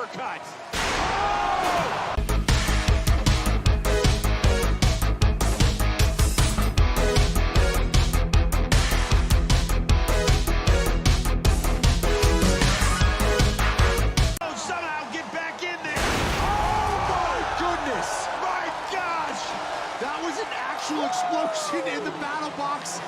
uppercut. Somehow get back in there. Oh my goodness. My gosh. That was an actual explosion in the battle box.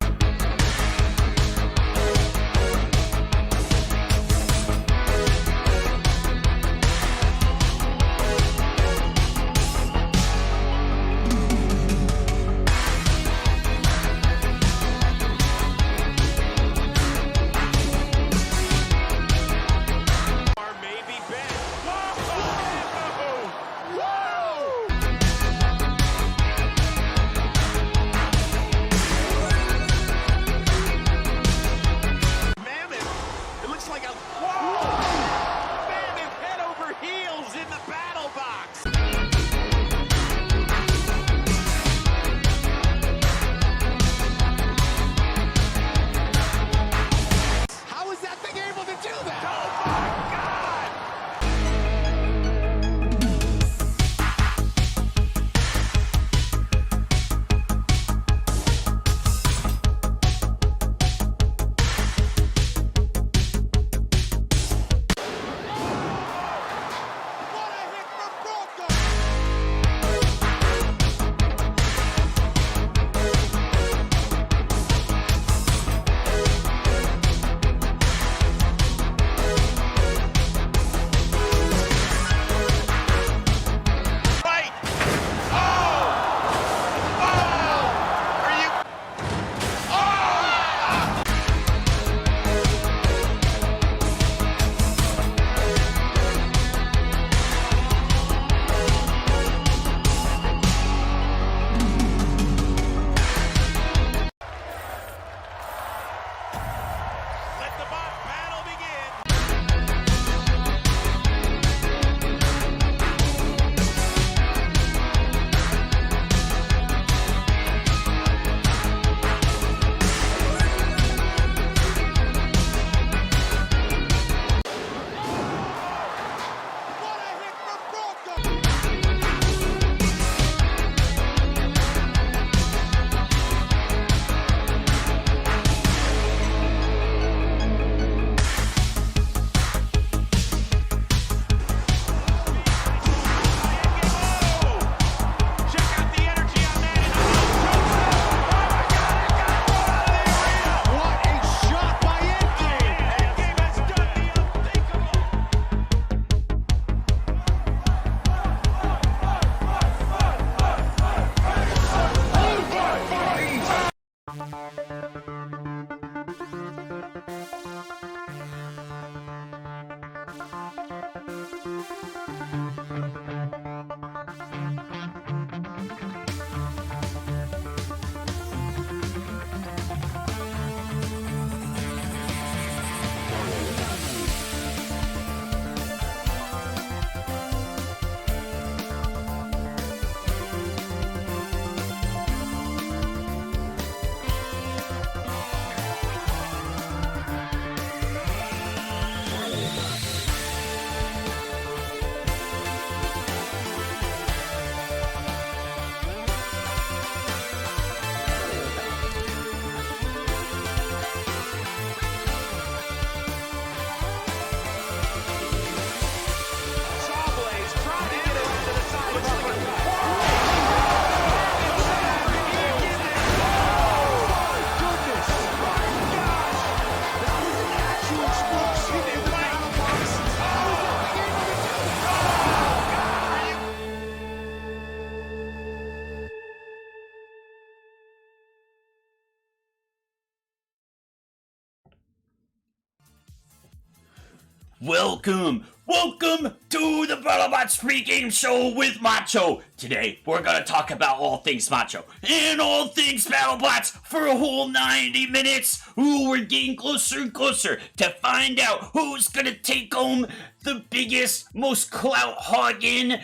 Welcome to the Battlebots pregame show with Macho. Today, we're gonna talk about all things Macho and all things Battlebots for a whole 90 minutes. Ooh, we're getting closer and closer to find out who's gonna take home the biggest, most clout-hogging,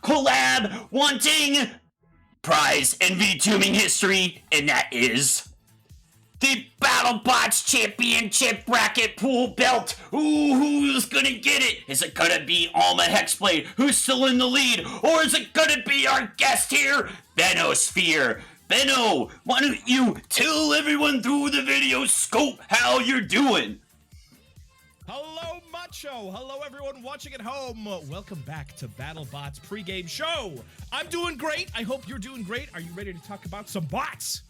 collab-wanting prize in VTubing history, and that is the BattleBots Championship Bracket Pool Belt. Ooh, who's gonna get it? Is it gonna be Alma Hexblade, who's still in the lead? Or is it gonna be our guest here, BENOSPHERE? Benno, why don't you tell everyone through the video scope how you're doing? Hello, Macho. Hello, everyone watching at home. Welcome back to BattleBots pregame show. I'm doing great. I hope you're doing great. Are you ready to talk about some bots?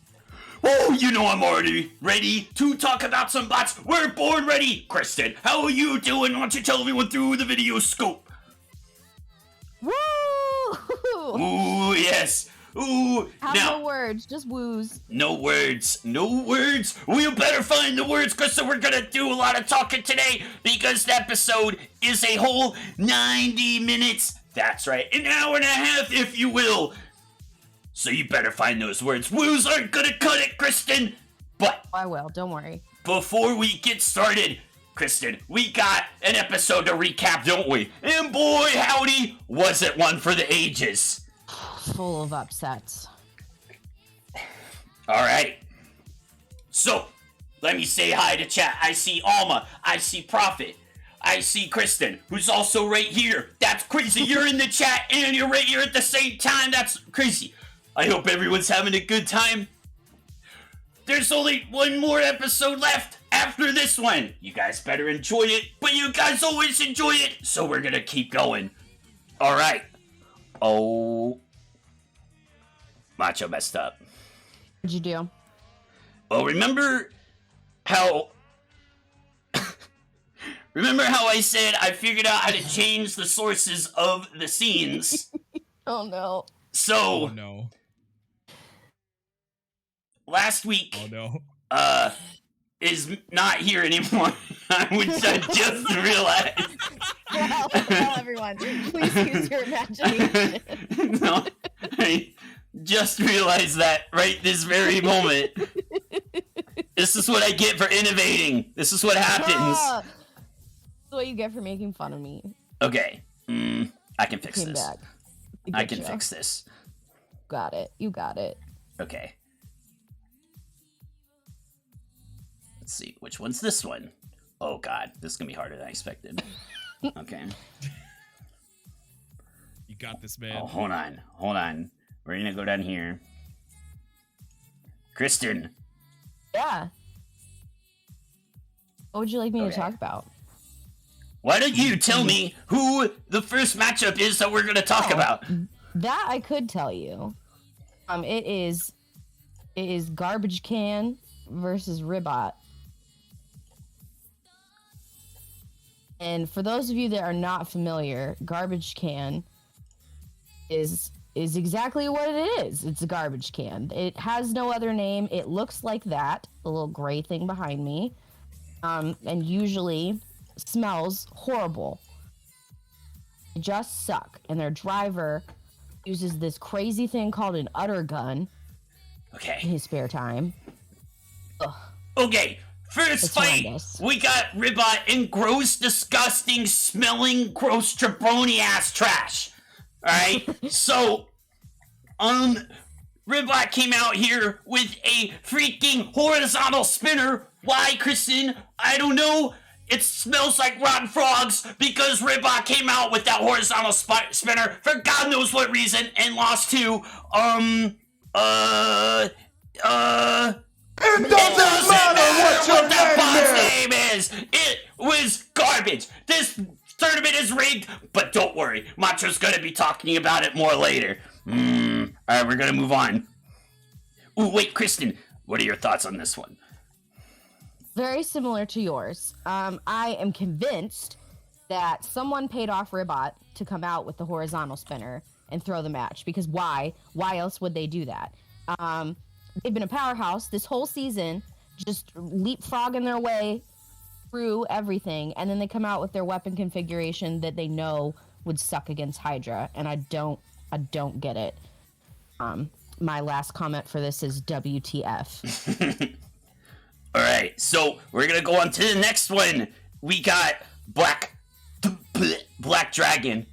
Oh, you know I'm already ready to talk about some bots. We're born ready. Kristen, how are you doing? Why don't you tell everyone through the video scope? Woo! Ooh, yes. Ooh, Have now, no words, just woos. no words, no words. We better find the words, Kristen. We're gonna do a lot of talking today because the episode is a whole 90 minutes. That's right, an hour and a half, if you will. So you better find those words. Woos aren't gonna cut it, Kristen. But I will, don't worry. before we get started, Kristen, we got an episode to recap, don't we? And boy, howdy, was it one for the ages. Full of upsets. All right. So, let me say hi to chat. I see Alma. I see Prophet. I see Kristen, who's also right here. That's crazy. You're in the chat and you're right here at the same time. That's crazy. I hope everyone's having a good time. There's only one more episode left after this one. You guys better enjoy it, but you guys always enjoy it, so we're gonna keep going. All right. Oh, Macho messed up. What'd you do? Oh, remember how I said I figured out how to change the sources of the scenes? Oh no. So, Oh, no. last week, Oh, no. is not here anymore, which I just realized. Well, everyone, please use your imagination. No, I just realized that right this very moment. This is what I get for innovating. This is what happens. That's what you get for making fun of me. Okay, I can fix Came this. back. I can fix this. Got it. You got it. Okay. Let's see, which one's this one? Oh god, this is gonna be harder than I expected. Okay. You got this, man. Oh, hold on. We're gonna go down here. Kristen, Yeah. What would you like me Okay. to talk about? why don't you tell me who the first matchup is that we're gonna talk about? That I could tell you. It is Garbage Can versus Ribot. And for those of you that are not familiar, Garbage Can is exactly what it is. It's a garbage can. It has no other name. It looks like that, the little gray thing behind me, and usually smells horrible. They just suck. And their driver uses this crazy thing called an udder gun in Okay. his spare time. Ugh. Okay. First It's fight, horrendous. we got Ribot in gross, disgusting, smelling, gross, jabroni ass trash. Alright? So, Ribot came out here with a freaking horizontal spinner. Why, Kristen? I don't know. It smells like rotten frogs because Ribot came out with that horizontal spinner for God knows what reason and lost to, It doesn't matter what your the bot's name is! name is. It was garbage. This tournament is rigged, but don't worry. Macho's gonna be talking about it more later. Alright, we're gonna move on. Ooh, wait, Kristen, what are your thoughts on this one? Very similar to yours. I am convinced that someone paid off Ribot to come out with the horizontal spinner and throw the match, because why? Why else would they do that? They've been a powerhouse this whole season, just leapfrogging their way through everything, and then they come out with their weapon configuration that they know would suck against Hydra, and I don't get it. My last comment for this is WTF. Alright, so we're gonna go on to the next one. We got Black Dragon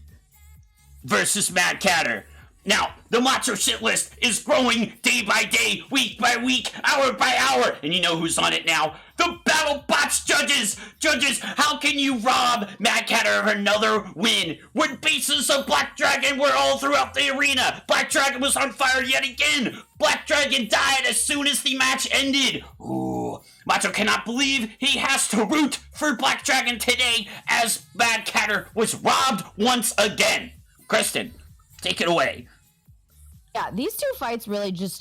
versus Mad Catter. Now, the Macho shit list is growing day by day, week by week, hour by hour. And you know who's on it now? The Battlebots judges! Judges, how can you rob Mad Catter of another win when bases of Black Dragon were all throughout the arena? Black Dragon was on fire yet again! Black Dragon died as soon as the match ended! Ooh, Macho cannot believe he has to root for Black Dragon today as Mad Catter was robbed once again. Kristen, take it away. Yeah, these two fights really just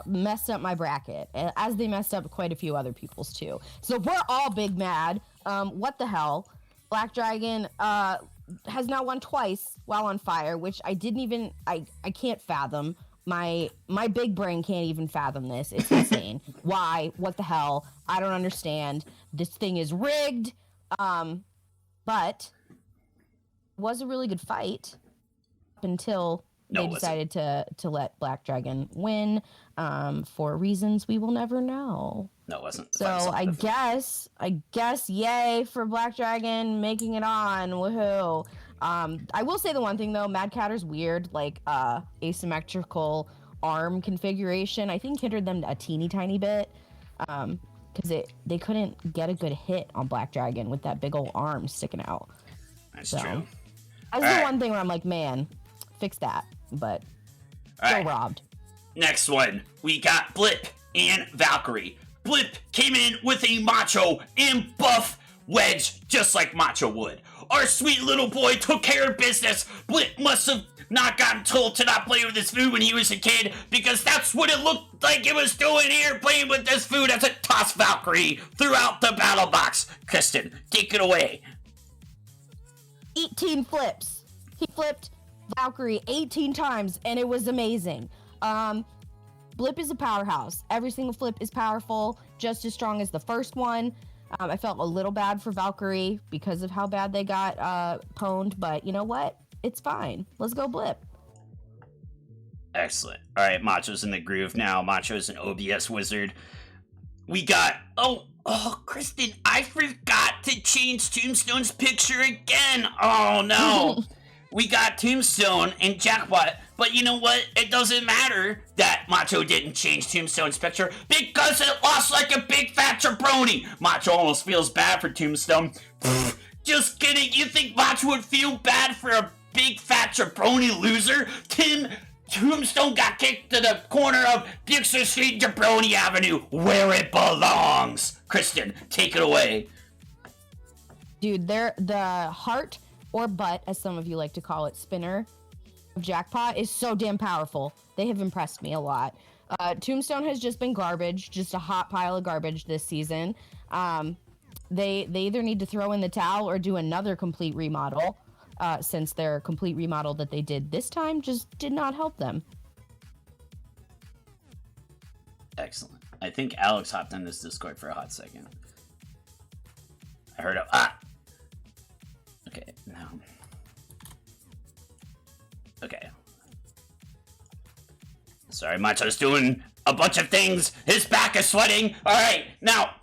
messed up my bracket, as they messed up quite a few other people's too. So we're all big mad. What the hell? Black Dragon has now won twice while on fire, which I can't fathom. My big brain can't even fathom this. It's insane. Why? What the hell? I don't understand. This thing is rigged. But it was a really good fight until they decided to let Black Dragon win for reasons we will never know. No, it wasn't. So I guess, yay for Black Dragon making it on. Woohoo! I will say the one thing though, Mad Catter's weird, like asymmetrical arm configuration, I think hindered them a teeny tiny bit. Because they couldn't get a good hit on Black Dragon with that big old arm sticking out. That's true. That's the one thing where I'm like, man, fix that. But still robbed. Next one, we got Blip and Valkyrie. Blip came in with a Macho and buff wedge, just like Macho would. Our sweet little boy took care of business. Blip must have not gotten told to not play with his food when he was a kid, because that's what it looked like it was doing here, playing with this food as it tossed Valkyrie throughout the battle box. Kristen, take it away. 18 flips. He flipped Valkyrie 18 times, and it was amazing. Blip is a powerhouse. Every single flip is powerful, just as strong as the first one. I felt a little bad for Valkyrie because of how bad they got pwned, but you know what? It's fine. Let's go Blip. Excellent. All right, Macho's in the groove now. Macho's an OBS wizard. We got... Oh, Kristen, I forgot to change Tombstone's picture again. Oh, no. We got Tombstone and Jackpot, but you know what? It doesn't matter that Macho didn't change Tombstone's picture because it lost like a big fat jabroni. Macho almost feels bad for Tombstone. Just kidding. You think Macho would feel bad for a big fat jabroni loser? Tombstone got kicked to the corner of Dixon Street, Jabroni Avenue, where it belongs. Kristen, take it away. Dude, the heart or butt, as some of you like to call it, spinner of Jackpot is so damn powerful. They have impressed me a lot. Tombstone has just been garbage, just a hot pile of garbage this season. They either need to throw in the towel or do another complete remodel, since their complete remodel that they did this time just did not help them. Excellent. I think Alex hopped on this Discord for a hot second. I heard Okay, now. Okay. Sorry, Macho's doing a bunch of things. His back is sweating. Alright, now,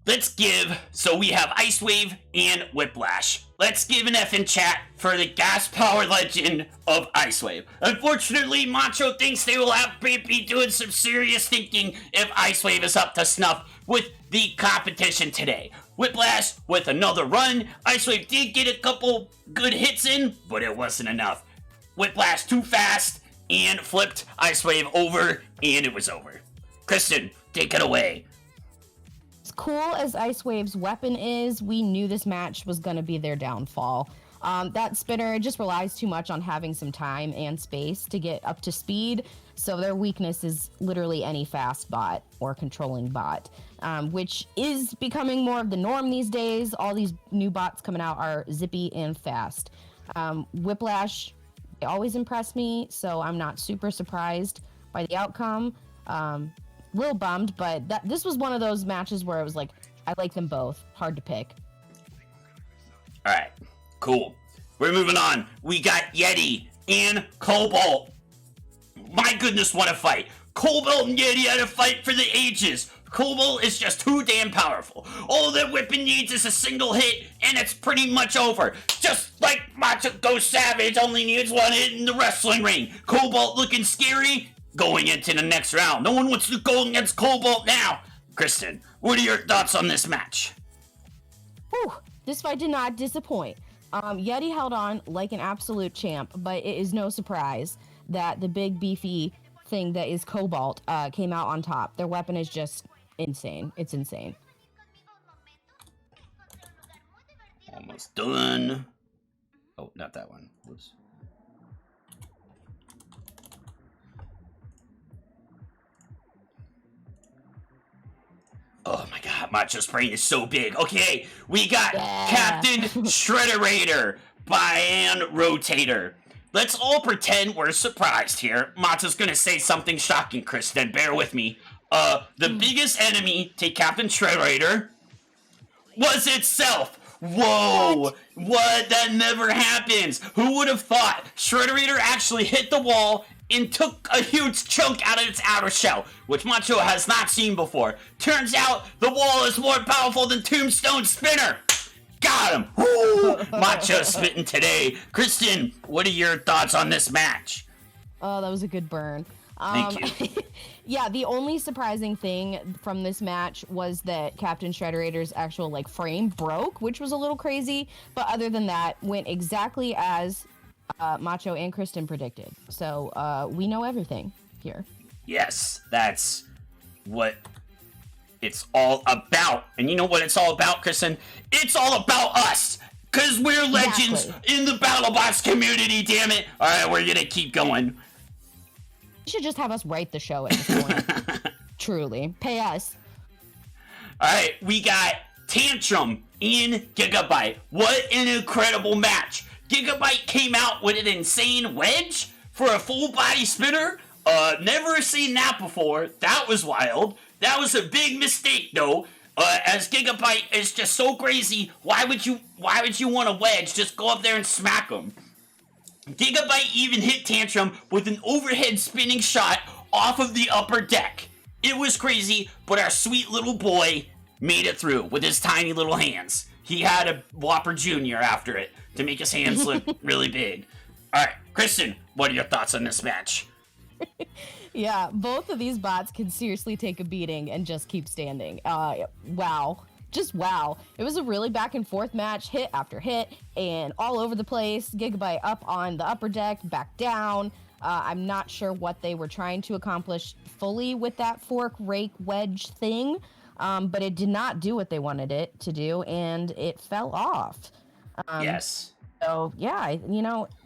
let's give... So we have Ice Wave and Whiplash. Let's give an F in chat for the gas power legend of Ice Wave. Unfortunately, Macho thinks they will have to be doing some serious thinking if Ice Wave is up to snuff with the competition today. Whiplash with another run. Ice Wave did get a couple good hits in, but it wasn't enough. Whiplash too fast and flipped Ice Wave over, and it was over. Kristen, take it away. As cool as Ice Wave's weapon is, we knew this match was going to be their downfall. That spinner just relies too much on having some time and space to get up to speed, so their weakness is literally any fast bot or controlling bot, which is becoming more of the norm these days. All these new bots coming out are zippy and fast. Whiplash, they always impress me, so I'm not super surprised by the outcome. Little bummed, but this was one of those matches where it was like, I like them both. Hard to pick. All right, cool. We're moving on. We got Yeti and Cobalt. My goodness, what a fight. Cobalt and Yeti had a fight for the ages. Cobalt is just too damn powerful. All that weapon needs is a single hit, and it's pretty much over. Just like Macho Ghost Savage only needs one hit in the wrestling ring. Cobalt looking scary, going into the next round. No one wants to go against Cobalt now. Kristen, what are your thoughts on this match? Whew, this fight did not disappoint. Yeti held on like an absolute champ, but it is no surprise that the big beefy thing that is Cobalt came out on top. Their weapon is just insane. It's insane. Almost done. Oh, not that one. Whoops. Oh my god, Macho's brain is so big. Okay, we got Captain Shredderator, Bian Rotator. Let's all pretend we're surprised here. Macho's gonna say something shocking, Kristen. Bear with me. The biggest enemy to Captain Shredderator was itself. Whoa! What? That never happens. Who would have thought? Shredderator actually hit the wall and took a huge chunk out of its outer shell, which Macho has not seen before. Turns out the wall is more powerful than Tombstone Spinner. Got him. Woo! Macho spitting today. Kristen, what are your thoughts on this match? Oh, that was a good burn. Thank you. Yeah, the only surprising thing from this match was that Captain Shredderator's actual frame broke, which was a little crazy. But other than that, went exactly as Macho and Kristen predicted. So we know everything here. Yes, that's what it's all about. And you know what it's all about, Kristen? It's all about us. Because we're legends in the Battlebots community, damn it. All right, we're going to keep going. You should just have us write the show at this point. Truly. Pay us. All right, we got Tantrum in Gigabyte. What an incredible match. Gigabyte came out with an insane wedge for a full body spinner. Never seen that before. That was wild. That was a big mistake, though. As Gigabyte is just so crazy, why would you want a wedge? Just go up there and smack him. Gigabyte even hit Tantrum with an overhead spinning shot off of the upper deck. It was crazy, but our sweet little boy made it through with his tiny little hands. He had a Whopper Jr. after it to make his hands look really big. All right, Kristen, what are your thoughts on this match? Yeah, both of these bots can seriously take a beating and just keep standing. Wow. Just wow. It was a really back and forth match, hit after hit, and all over the place. Gigabyte up on the upper deck, back down. I'm not sure what they were trying to accomplish fully with that fork, rake, wedge thing, but it did not do what they wanted it to do, and it fell off. Yes. So, yeah,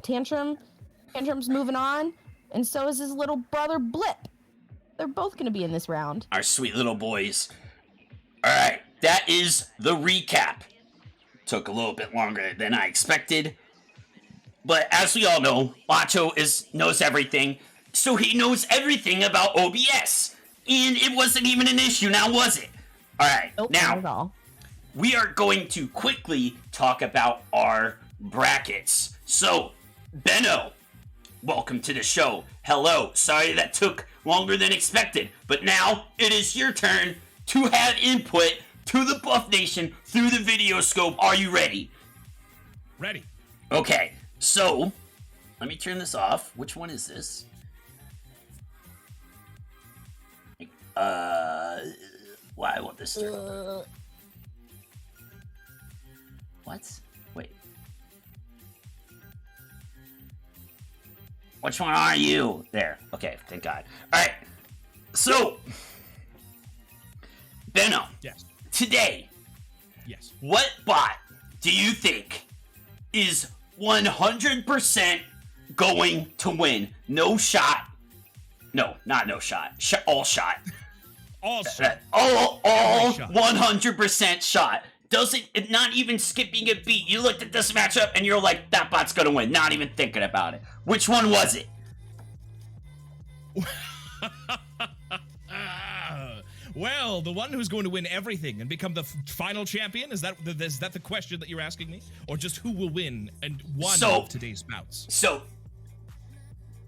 Tantrum's moving on, and so is his little brother Blip. They're both going to be in this round. Our sweet little boys. All right, that is the recap. Took a little bit longer than I expected. But as we all know, Macho knows everything, so he knows everything about OBS. And it wasn't even an issue now, was it? All right, Nope, not at now, all. we are going to quickly talk about our brackets. So, Benno, welcome to the show. Hello, sorry that took longer than expected, but now it is your turn to have input to the Buff Nation through the video scope. Are you ready? Ready. Okay, so let me turn this off. Which one is this? Why I want this to... What? Wait. Which one are you? There. Okay, thank God. Alright. So, Benno. Yes. Today, Yes. what bot do you think is 100% going to win? No shot. No, not no shot. All shot. All shot. All Every shot. 100% shot. Doesn't, not even skipping a beat. You looked at this matchup and you're like, that bot's gonna win. Not even thinking about it. Which one was it? Well, the one who's going to win everything and become the final champion? Is that the question that you're asking me? Or just who will win and one of today's bouts? So,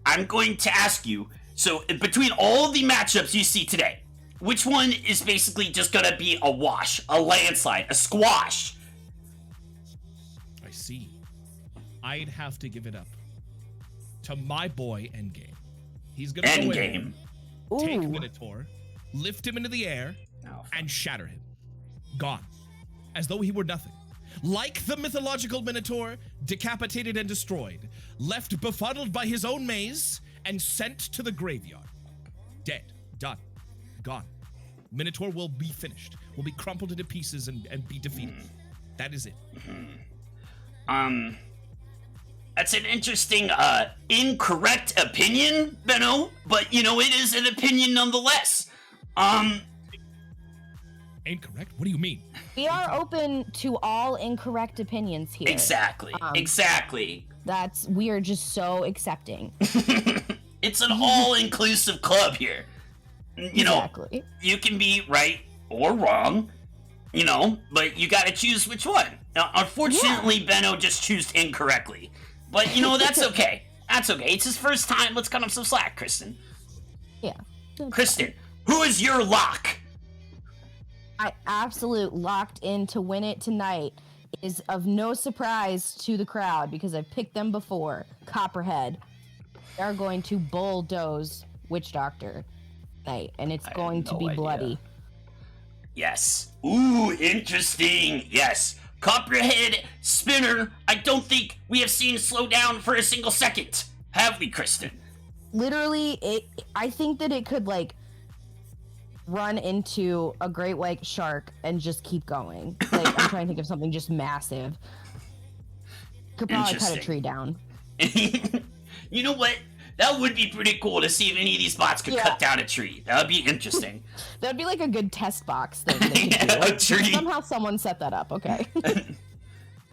I'm going to ask you, so between all the matchups you see today, which one is basically just gonna be a wash, a landslide, a squash? I see. I'd have to give it up to my boy Endgame. He's gonna go in, Endgame. take Ooh. Minotaur, lift him into the air, Oh, and shatter him. Gone. As though he were nothing. Like the mythological Minotaur, decapitated and destroyed, left befuddled by his own maze, and sent to the graveyard. Dead. Done. Gone. Minotaur will be finished, will be crumpled into pieces and be defeated. That is it. That's an interesting, incorrect opinion, Benno, but, you know, it is an opinion nonetheless. Incorrect? What do you mean? We are open to all incorrect opinions here. Exactly, exactly. We are just so accepting. It's an all-inclusive club here. You know, Exactly. you can be right or wrong, you know, but you gotta choose which one. Now, unfortunately, Benno just chose incorrectly. But, you know, that's okay. That's okay. It's his first time. Let's cut him some slack, Kristen. Yeah. Kristen, who is your lock? My absolute locked in to win it tonight is of no surprise to the crowd because I've picked them before. Copperhead. They're going to bulldoze Witch Doctor tonight, and it's going to no be idea. bloody. Yes. Ooh, interesting. Yes. Copperhead Spinner, I don't think we have seen slow down for a single second. Have we, Kristen? Literally, I think that it could, like, run into a great white shark and just keep going. Like, I'm trying to think of something just massive. Could probably cut a Interesting. tree down. You know what? That would be pretty cool to see if any of these bots could cut down a tree. That would be interesting. That would be like a good test box thing they could do. A tree. Somehow someone set that up, okay.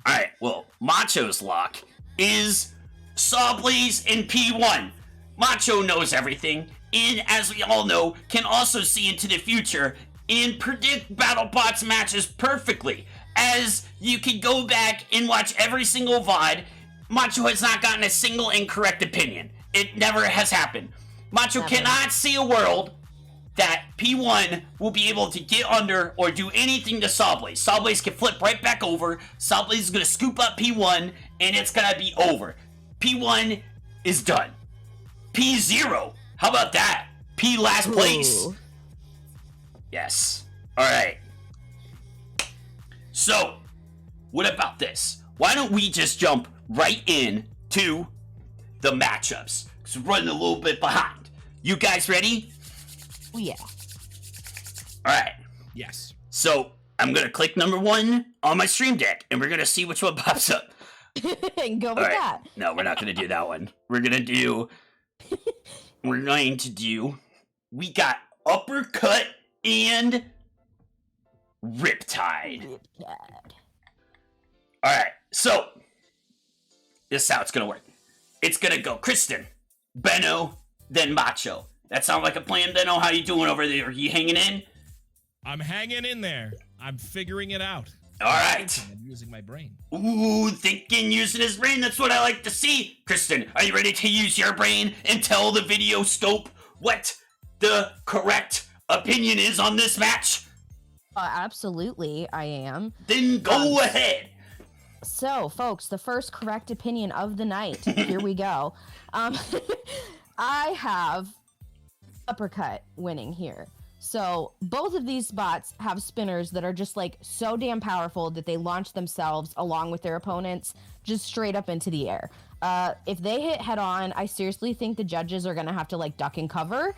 Alright, well, Macho's lock is Sawblaze and P1. Macho knows everything, and as we all know, can also see into the future and predict BattleBots matches perfectly. As you can go back and watch every single VOD, Macho has not gotten a single incorrect opinion. It never has happened. Macho cannot see a world that P1 will be able to get under or do anything to Sawblaze. Sawblaze can flip right back over. Sawblaze is going to scoop up P1, and it's going to be over. P1 is done. P0, how about that? P last place. Ooh. Yes. Alright. So, what about this? Why don't we just jump right in to the matchups? Because we're running a little bit behind. You guys ready? Oh, yeah. Alright. Yes. So, I'm going to click number 1 on my stream deck, and we're going to see which one pops up. And go with Alright. that. No, we're not going to do that one. We're going to do... We got Uppercut and Riptide. Alright, so... This is how it's going to work. It's going to go Kristen, Benno, then Macho. That sound like a plan, Benno? How you doing over there? Are you hanging in? I'm hanging in there. I'm figuring it out. Alright. I'm using my brain. Ooh, thinking, using his brain. That's what I like to see. Kristen, are you ready to use your brain and tell the video scope what the correct opinion is on this match? Absolutely, I am. Then go ahead. So, folks, the first correct opinion of the night. Here we go. I have Uppercut winning here. So, both of these spots have spinners that are just, like, so damn powerful that they launch themselves along with their opponents just straight up into the air. If they hit head on, I seriously think the judges are going to have to, like, duck and cover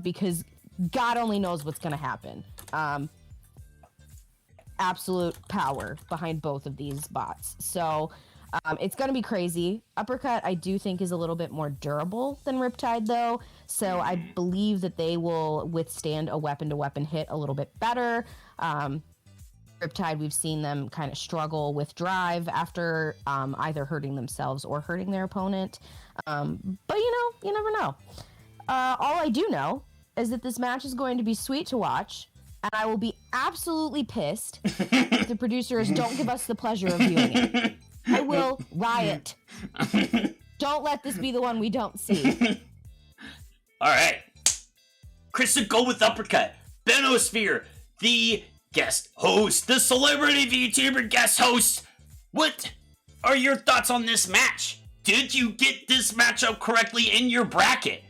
because God only knows what's going to happen. Absolute power behind both of these bots. So it's going to be crazy. Uppercut, I do think, is a little bit more durable than Riptide, though. So I believe that they will withstand a weapon-to-weapon hit a little bit better. Riptide, we've seen them kind of struggle with drive after either hurting themselves or hurting their opponent. But, you never know. All I do know is that this match is going to be sweet to watch. And I will be absolutely pissed if the producers don't give us the pleasure of viewing it. I will riot. Don't let this be the one we don't see. Alright. Kristen, go with Uppercut. BENOSPHERE, the guest host, the celebrity VTuber guest host. What are your thoughts on this match? Did you get this matchup correctly in your bracket?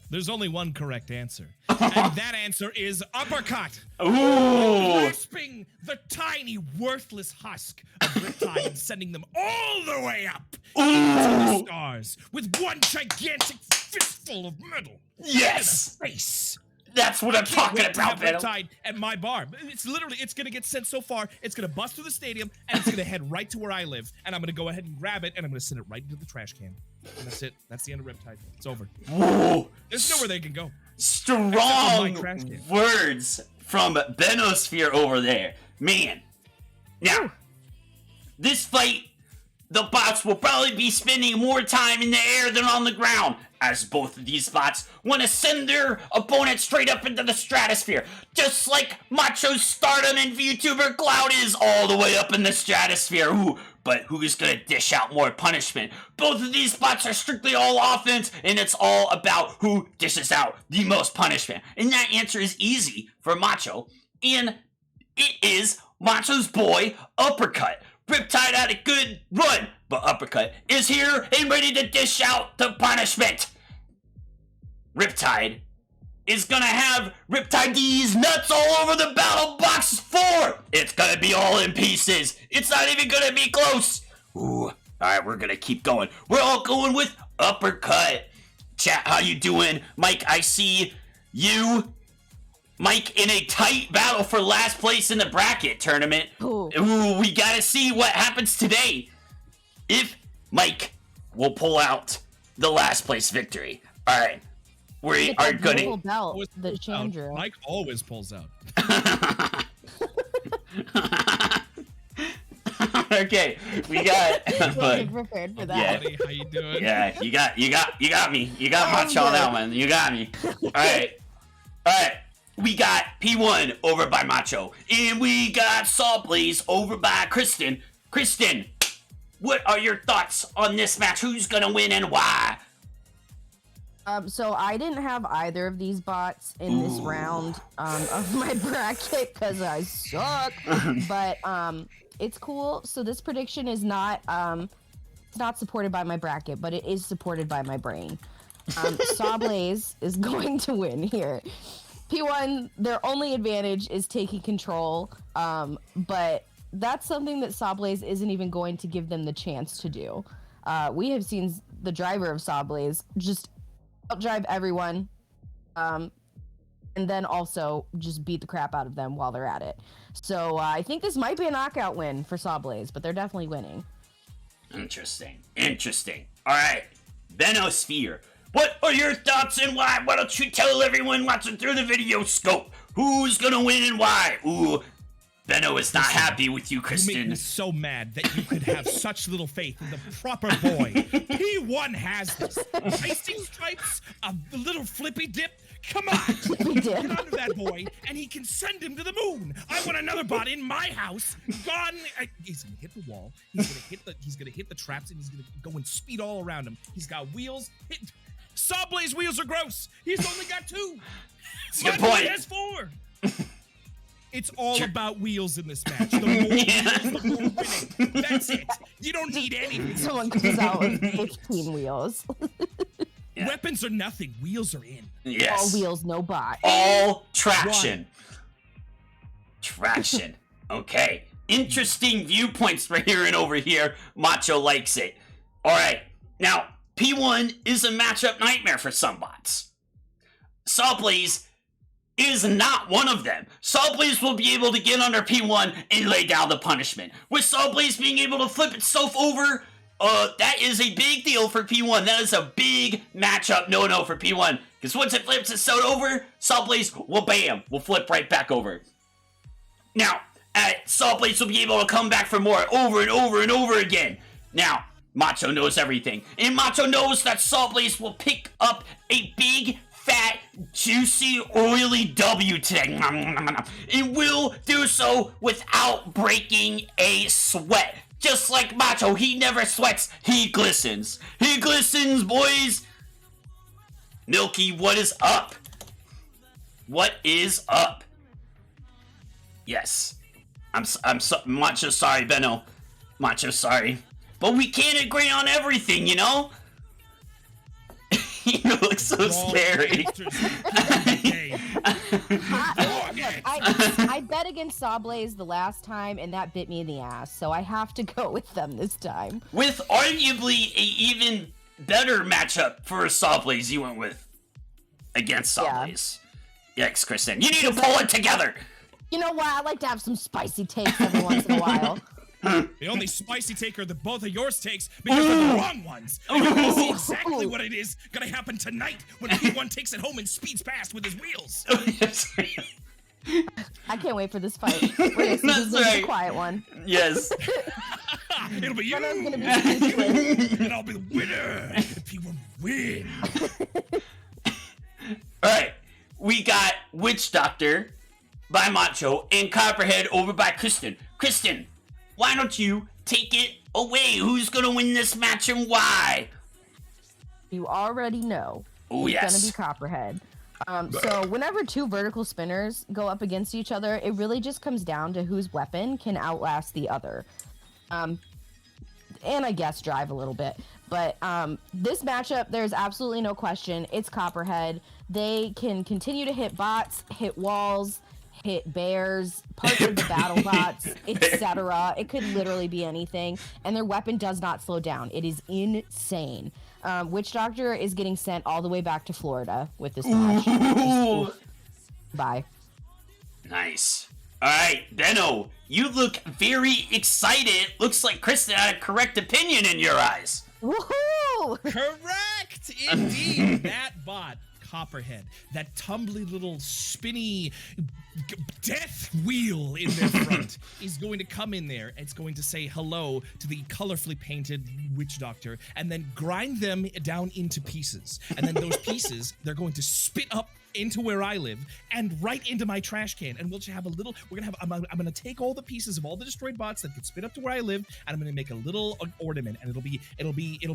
There's only one correct answer. And that answer is uppercut. Ooh! Grasping the tiny, worthless husk of Riptide and sending them all the way up into the stars with one gigantic fistful of metal. Yes! To the face. That's what I'm talking Wait to about, have Beno. Riptide at my bar. It's gonna get sent so far, it's gonna bust through the stadium, and it's gonna head right to where I live. And I'm gonna go ahead and grab it, and I'm gonna send it right into the trash can. And that's it. That's the end of Riptide. It's over. Whoa! There's nowhere they can go. Strong trash can. words from BENOSPHERE over there. Man. Now, this fight, the bots will probably be spending more time in the air than on the ground, as both of these bots want to send their opponent straight up into the stratosphere, just like Macho's stardom and VTuber Cloud is all the way up in the stratosphere. Ooh, but who's gonna dish out more punishment? Both of these bots are strictly all offense, and it's all about who dishes out the most punishment. And that answer is easy for Macho, and it is Macho's boy, Uppercut. Riptide had a good run, but Uppercut is here and ready to dish out the punishment. Riptide is gonna have Riptide D's nuts all over the Battlebots 4. It's gonna be all in pieces. It's not even gonna be close. Ooh, alright, we're gonna keep going. We're all going with Uppercut. Chat, how you doing? Mike, I see you, Mike, in a tight battle for last place in the bracket tournament. Ooh. Ooh, we gotta see what happens today. If Mike will pull out the last place victory. Alright, we Get are that gonna... beautiful belt Always that pulls Shan out. drew. Mike always pulls out. Okay, we got... Wasn't prepared for that. Yeah. Buddy, how you doing? Yeah, you got me. You got I'm Macho on good. that one. You got me. Alright. We got P1 over by Macho. And we got Sawblaze over by Kristen. Kristen, what are your thoughts on this match? Who's gonna win and why? So I didn't have either of these bots in this round of my bracket because I suck. But it's cool. So this prediction is not it's not supported by my bracket, but it is supported by my brain. Sawblaze is going to win here. P1, their only advantage is taking control, but that's something that Sawblaze isn't even going to give them the chance to do. We have seen the driver of Sawblaze just outdrive everyone, and then also just beat the crap out of them while they're at it. So I think this might be a knockout win for Sawblaze, but they're definitely winning. Interesting. All right, BENOSPHERE. What are your thoughts and why? Why don't you tell everyone watching through the video scope who's gonna win and why? Ooh, Beno is not happy with you, You make Kristen. me so mad that you could have such little faith in the proper boy. P1 has this. Racing stripes, a little flippy dip. Come on, get under that boy, and he can send him to the moon. I want another bot in my house. Gone. He's gonna hit the wall. He's gonna hit the traps, and he's gonna go and speed all around him. He's got wheels. Sawblaze wheels are gross. He's only got 2. Good My boy point. has 4. It's all about wheels in this match. The more wheels, the more winning. That's it. You don't need anything. Someone comes out with 15 wheels. Yeah. Weapons are nothing. Wheels are in. Yes. All wheels, no bot. All traction. Traction. Okay. Interesting viewpoints we're hearing over here. Macho likes it. Alright. Now, P1 is a matchup nightmare for some bots. Sawblaze is not one of them. Sawblaze will be able to get under P1 and lay down the punishment. With Sawblaze being able to flip itself over, that is a big deal for P1. That is a big matchup no-no for P1. Because once it flips itself over, Sawblaze will flip right back over. Now, Sawblaze will be able to come back for more over and over and over again. Now, Macho knows everything. And Macho knows that Sawblaze will pick up a big, fat, juicy, oily W today. And will do so without breaking a sweat. Just like Macho, he never sweats, he glistens. He glistens, boys! Milky, what is up? What is up? Yes. I'm so Macho sorry, Benno. Macho sorry. But we can't agree on everything, you know? You look so scary. I bet against Sawblaze the last time, and that bit me in the ass. So I have to go with them this time. With arguably a even better matchup for Sawblaze, you went with against Sawblaze. Yes, Kristen. You need to pull it together. You know what? I like to have some spicy takes every once in a while. The only spicy take are the both of yours takes because they're the wrong ones. And you're gonna see exactly what it is gonna happen tonight when P1 takes it home and speeds past with his wheels. I can't wait for this fight. We're gonna see who's the quiet one. Yes. It'll be you, Gonna be and I'll be the winner. The P1 win. Alright, we got Witch Doctor by Macho and Copperhead over by Kristen. Kristen, why don't you take it away? Who's gonna win this match and why? You already know. Oh, it's yes. gonna be Copperhead. So whenever two vertical spinners go up against each other, it really just comes down to whose weapon can outlast the other. And I guess drive a little bit. But this matchup, there's absolutely no question. It's Copperhead. They can continue to hit bots, hit walls, hit bears, parts of the Battlebots, etc. It could literally be anything. And their weapon does not slow down. It is insane. Witch Doctor is getting sent all the way back to Florida with this match. Ooh. Bye. Nice. Alright, Benno, you look very excited. Looks like Kristen had a correct opinion in your eyes. Woohoo! Correct, indeed. That bot, Copperhead, that tumbly little spinny death wheel in their front is going to come in there. It's going to say hello to the colorfully painted Witch Doctor and then grind them down into pieces. And then those pieces, they're going to spit up into where I live and right into my trash can, and we'll just have a little. I'm gonna take all the pieces of all the destroyed bots that could spit up to where I live, and I'm gonna make a little ornament, and it'll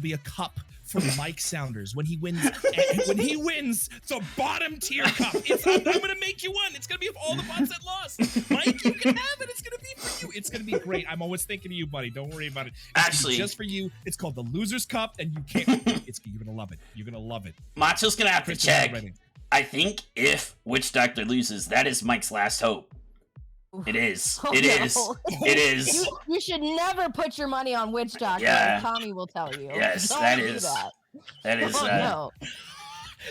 be a cup for Mike Saunders when he wins. When he wins the bottom tier cup, I'm gonna make you one. It's gonna be of all the bots that lost. Mike, you can have it. It's gonna be for you. It's gonna be great. I'm always thinking of you, buddy. Don't worry about it. Actually, just for you. It's called the Losers Cup, and you can't. You're gonna love it. You're gonna love it. Macho's gonna have to check. I think if Witch Doctor loses, that is Mike's last hope. It is. It is. It is. You should never put your money on Witch Doctor. Yeah. Tommy will tell you. Yes, Don't that do is. That. That is. No.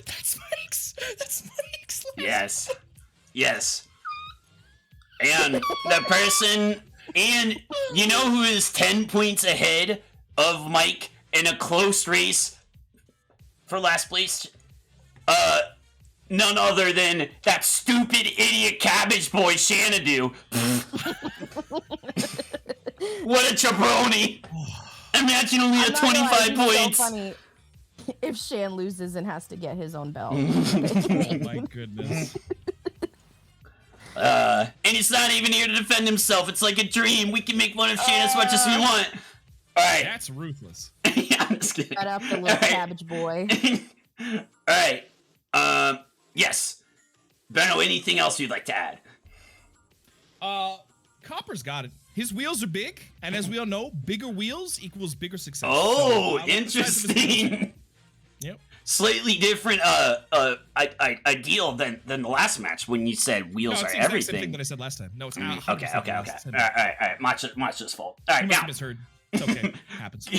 That's Mike's. Yes. Yes. And the person, and you know who is 10 points ahead of Mike in a close race for last place? None other than that stupid idiot cabbage boy Xanadu. What a jabroni! Imagine only a 25 points. So funny if Shan loses and has to get his own belt. Oh my goodness. And he's not even here to defend himself. It's like a dream. We can make fun of Shan as much as we want. Alright. That's ruthless. Yeah, I'm just kidding. Shut up, the little cabbage boy. Alright. Yes. Benno, anything else you'd like to add? Copper's got it. His wheels are big, and as we all know, bigger wheels equals bigger success. Oh, so, interesting. Yep. Slightly different ideal than the last match when you said wheels No, are it's the exact everything. same thing that I said last time. No, it's not. Okay. All right. Macho's fault. All right, You must now. have misheard. It's okay. Happens.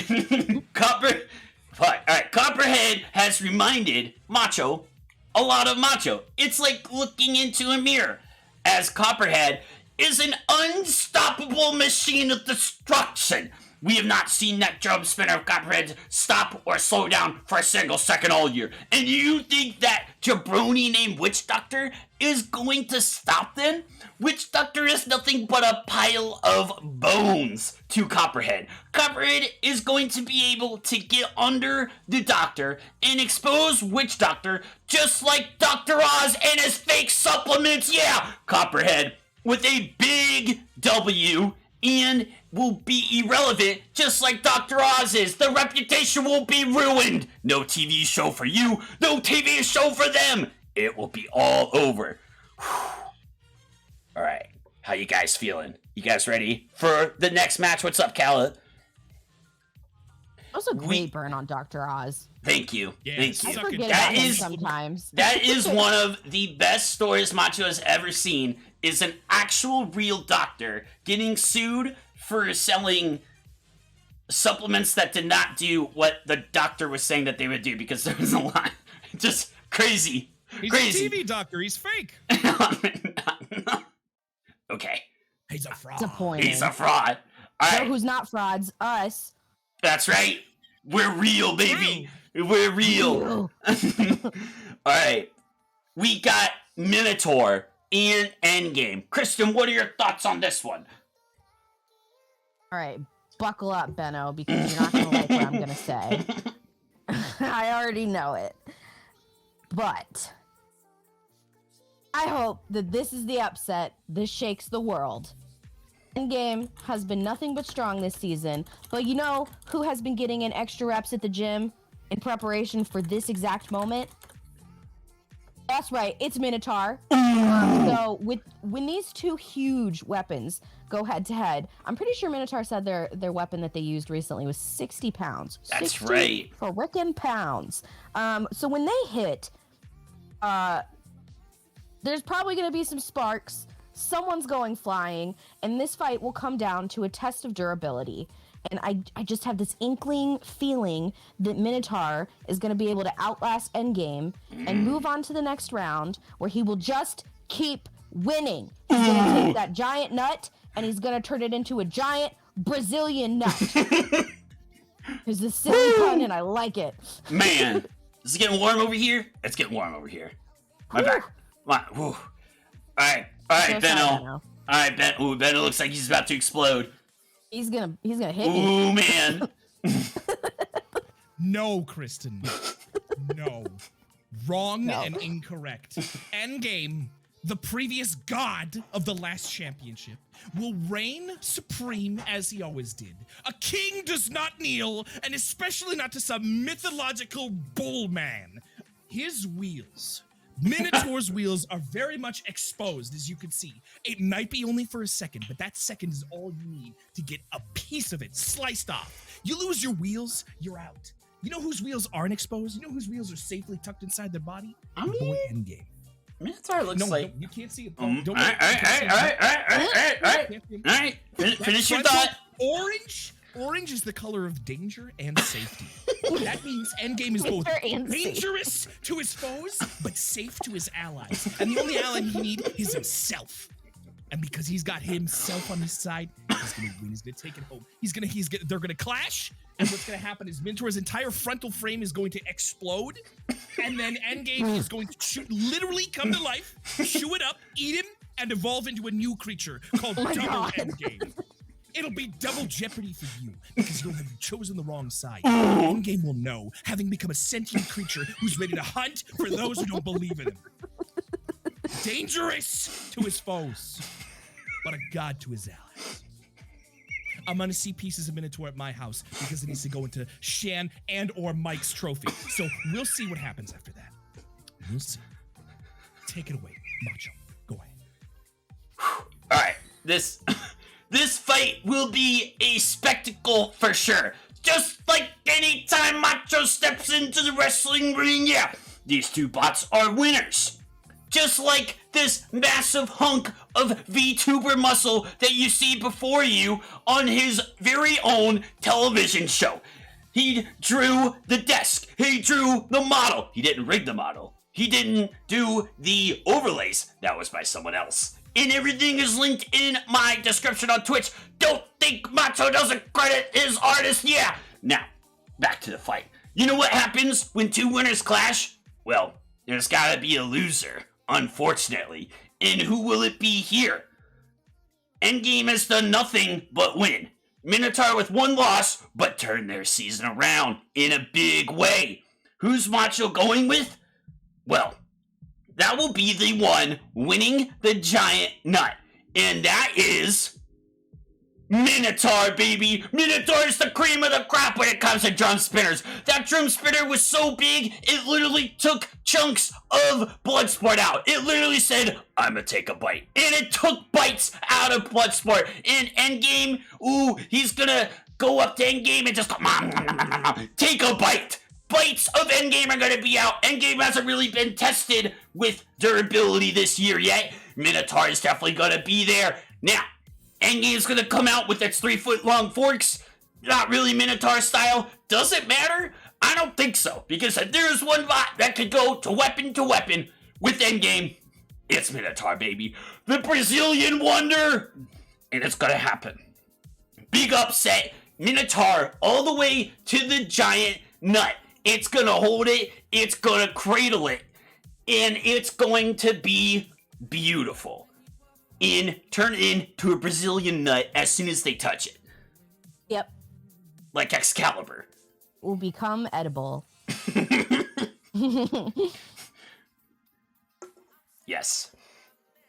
Copperhead has reminded Macho a lot of Macho. It's like looking into a mirror, as Copperhead is an unstoppable machine of destruction. We have not seen that drum spinner of Copperhead stop or slow down for a single second all year. And you think that jabroni named Witch Doctor is going to stop them? Witch Doctor is nothing but a pile of bones to Copperhead. Copperhead is going to be able to get under the Doctor and expose Witch Doctor just like Dr. Oz and his fake supplements. Yeah, Copperhead with a big W and will be irrelevant just like Dr. Oz is. The reputation will be ruined. No TV show for you, no TV show for them. It will be all over. All right, how you guys feeling? You guys ready for the next match? What's up, Kala? That was a great burn on Dr. Oz. Thank you. Yeah, Thank I you. forget That about him is- sometimes. That is one of the best stories Macho has ever seen, is an actual real doctor getting sued for selling supplements that did not do what the doctor was saying that they would do, because there was a lot. Just crazy. He's Crazy. a TV doctor. He's fake. Okay. He's a fraud. Disappointing. He's a fraud. All So right. who's not frauds? Us. That's right. We're real, baby. We're real. All right. We got Minotaur and Endgame. Kristen, what are your thoughts on this one? All right, buckle up, Benno, because you're not going to like what I'm going to say. I already know it. But I hope that this is the upset. This shakes the world. Endgame has been nothing but strong this season, but you know who has been getting in extra reps at the gym in preparation for this exact moment? That's right, it's Minotaur. So when these two huge weapons go head to head, I'm pretty sure Minotaur said their weapon that they used recently was 60 pounds. That's 60 right. frickin' pounds. So when they hit, there's probably going to be some sparks. Someone's going flying, and this fight will come down to a test of durability. And I just have this inkling feeling that Minotaur is going to be able to outlast Endgame and move on to the next round, where he will just keep winning. He's going to take that giant nut, and he's going to turn it into a giant Brazilian nut. There's this silly pun, and I like it. Man, is it getting warm over here? It's getting warm over here. My back. Whew. All right, So Benno. sorry, All Benno. right, Ben. Ooh, Benno looks like he's about to explode. He's gonna hit me. Ooh, man. No, Kristen. No. Wrong No. and incorrect. Endgame, the previous god of the last championship, will reign supreme as he always did. A king does not kneel, and especially not to some mythological bull man. His wheels, Minotaur's wheels, are very much exposed, as you can see. It might be only for a second, but that second is all you need to get a piece of it sliced off. You lose your wheels, you're out. You know whose wheels aren't exposed? You know whose wheels are safely tucked inside their body? I Your boy mean, Endgame. Minotaur looks No, like... no, you can't see it. All Don't right, all right. Finish your Front thought. foot, Orange is the color of danger and safety. That means Endgame is both Danger and dangerous to his foes, but safe to his allies. And the only ally he needs is himself. And because he's got himself on his side, he's gonna win. He's gonna take it home. They're gonna clash, and what's gonna happen is Minotaur's entire frontal frame is going to explode, and then Endgame is going to literally come to life, chew it up, eat him, and evolve into a new creature called my Double God. Endgame. It'll be double jeopardy for you because you'll have chosen the wrong side. Endgame will know, having become a sentient creature who's ready to hunt for those who don't believe in him. Dangerous to his foes, but a god to his allies. I'm gonna see pieces of Minotaur at my house because it needs to go into Shan and or Mike's trophy. So we'll see what happens after that. We'll see. Take it away, Macho. Go ahead. All right, this fight will be a spectacle for sure. Just like any time Macho steps into the wrestling ring, yeah, these two bots are winners. Just like this massive hunk of VTuber muscle that you see before you on his very own television show. He drew the desk. He drew the model. He didn't rig the model. He didn't do the overlays. That was by someone else. And everything is linked in my description on Twitch. Don't think Macho doesn't credit his artist. Yeah. Now, back to the fight. You know what happens when two winners clash? Well, there's gotta be a loser, unfortunately. And who will it be here? Endgame has done nothing but win. Minotaur with one loss, but turned their season around in a big way. Who's Macho going with? Well, that will be the one winning the giant nut. And that is Minotaur, baby! Minotaur is the cream of the crop when it comes to drum spinners. That drum spinner was so big, it literally took chunks of Bloodsport out. It literally said, "I'm gonna take a bite." And it took bites out of Bloodsport. In Endgame, ooh, he's gonna go up to Endgame and just go, take a bite. Bites of Endgame are gonna be out. Endgame hasn't really been tested with durability this year yet. Minotaur is definitely gonna be there. Now, Endgame's gonna come out with its 3-foot-long forks. Not really Minotaur style. Does it matter? I don't think so. Because if there's one bot that could go to weapon with Endgame, it's Minotaur, baby. The Brazilian Wonder. And it's gonna happen. Big upset. Minotaur all the way to the giant nut. It's gonna hold it. It's gonna cradle it. And it's going to be beautiful. Turn into a Brazilian nut as soon as they touch it. Yep. Like Excalibur. Will become edible. Yes.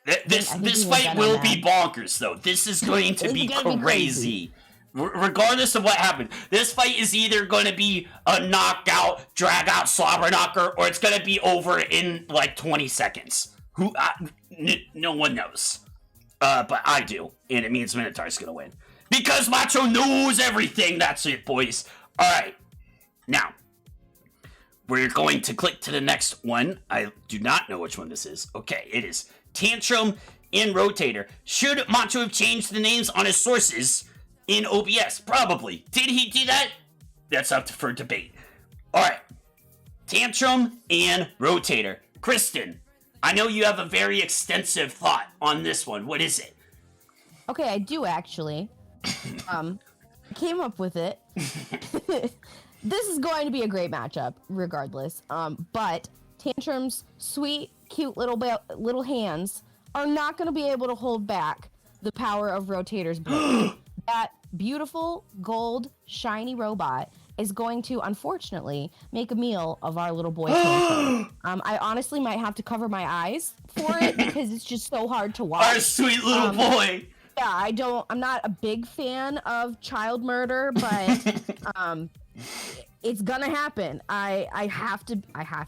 This fight will be bonkers, though. This is going to be crazy. Regardless of what happens, this fight is either going to be a knockout, drag-out, slobber knocker, or it's going to be over in like 20 seconds. No one knows. But I do, and it means Minotaur's gonna win. Because Macho knows everything! That's it, boys. Alright. Now, we're going to click to the next one. I do not know which one this is. Okay, it is Tantrum and Rotator. Should Macho have changed the names on his sources in OBS? Probably. Did he do that? That's up for debate. Alright. Tantrum and Rotator. Kristen, I know you have a very extensive thought on this one. What is it? Okay, I do actually. Came up with it. This is going to be a great matchup, regardless. But Tantrum's sweet, cute little hands are not going to be able to hold back the power of Rotator's blade. That beautiful, gold, shiny robot is going to, unfortunately, make a meal of our little boy Tantrum. I honestly might have to cover my eyes for it because it's just so hard to watch. Our sweet little boy. Yeah, I'm not a big fan of child murder, but it's gonna happen. I have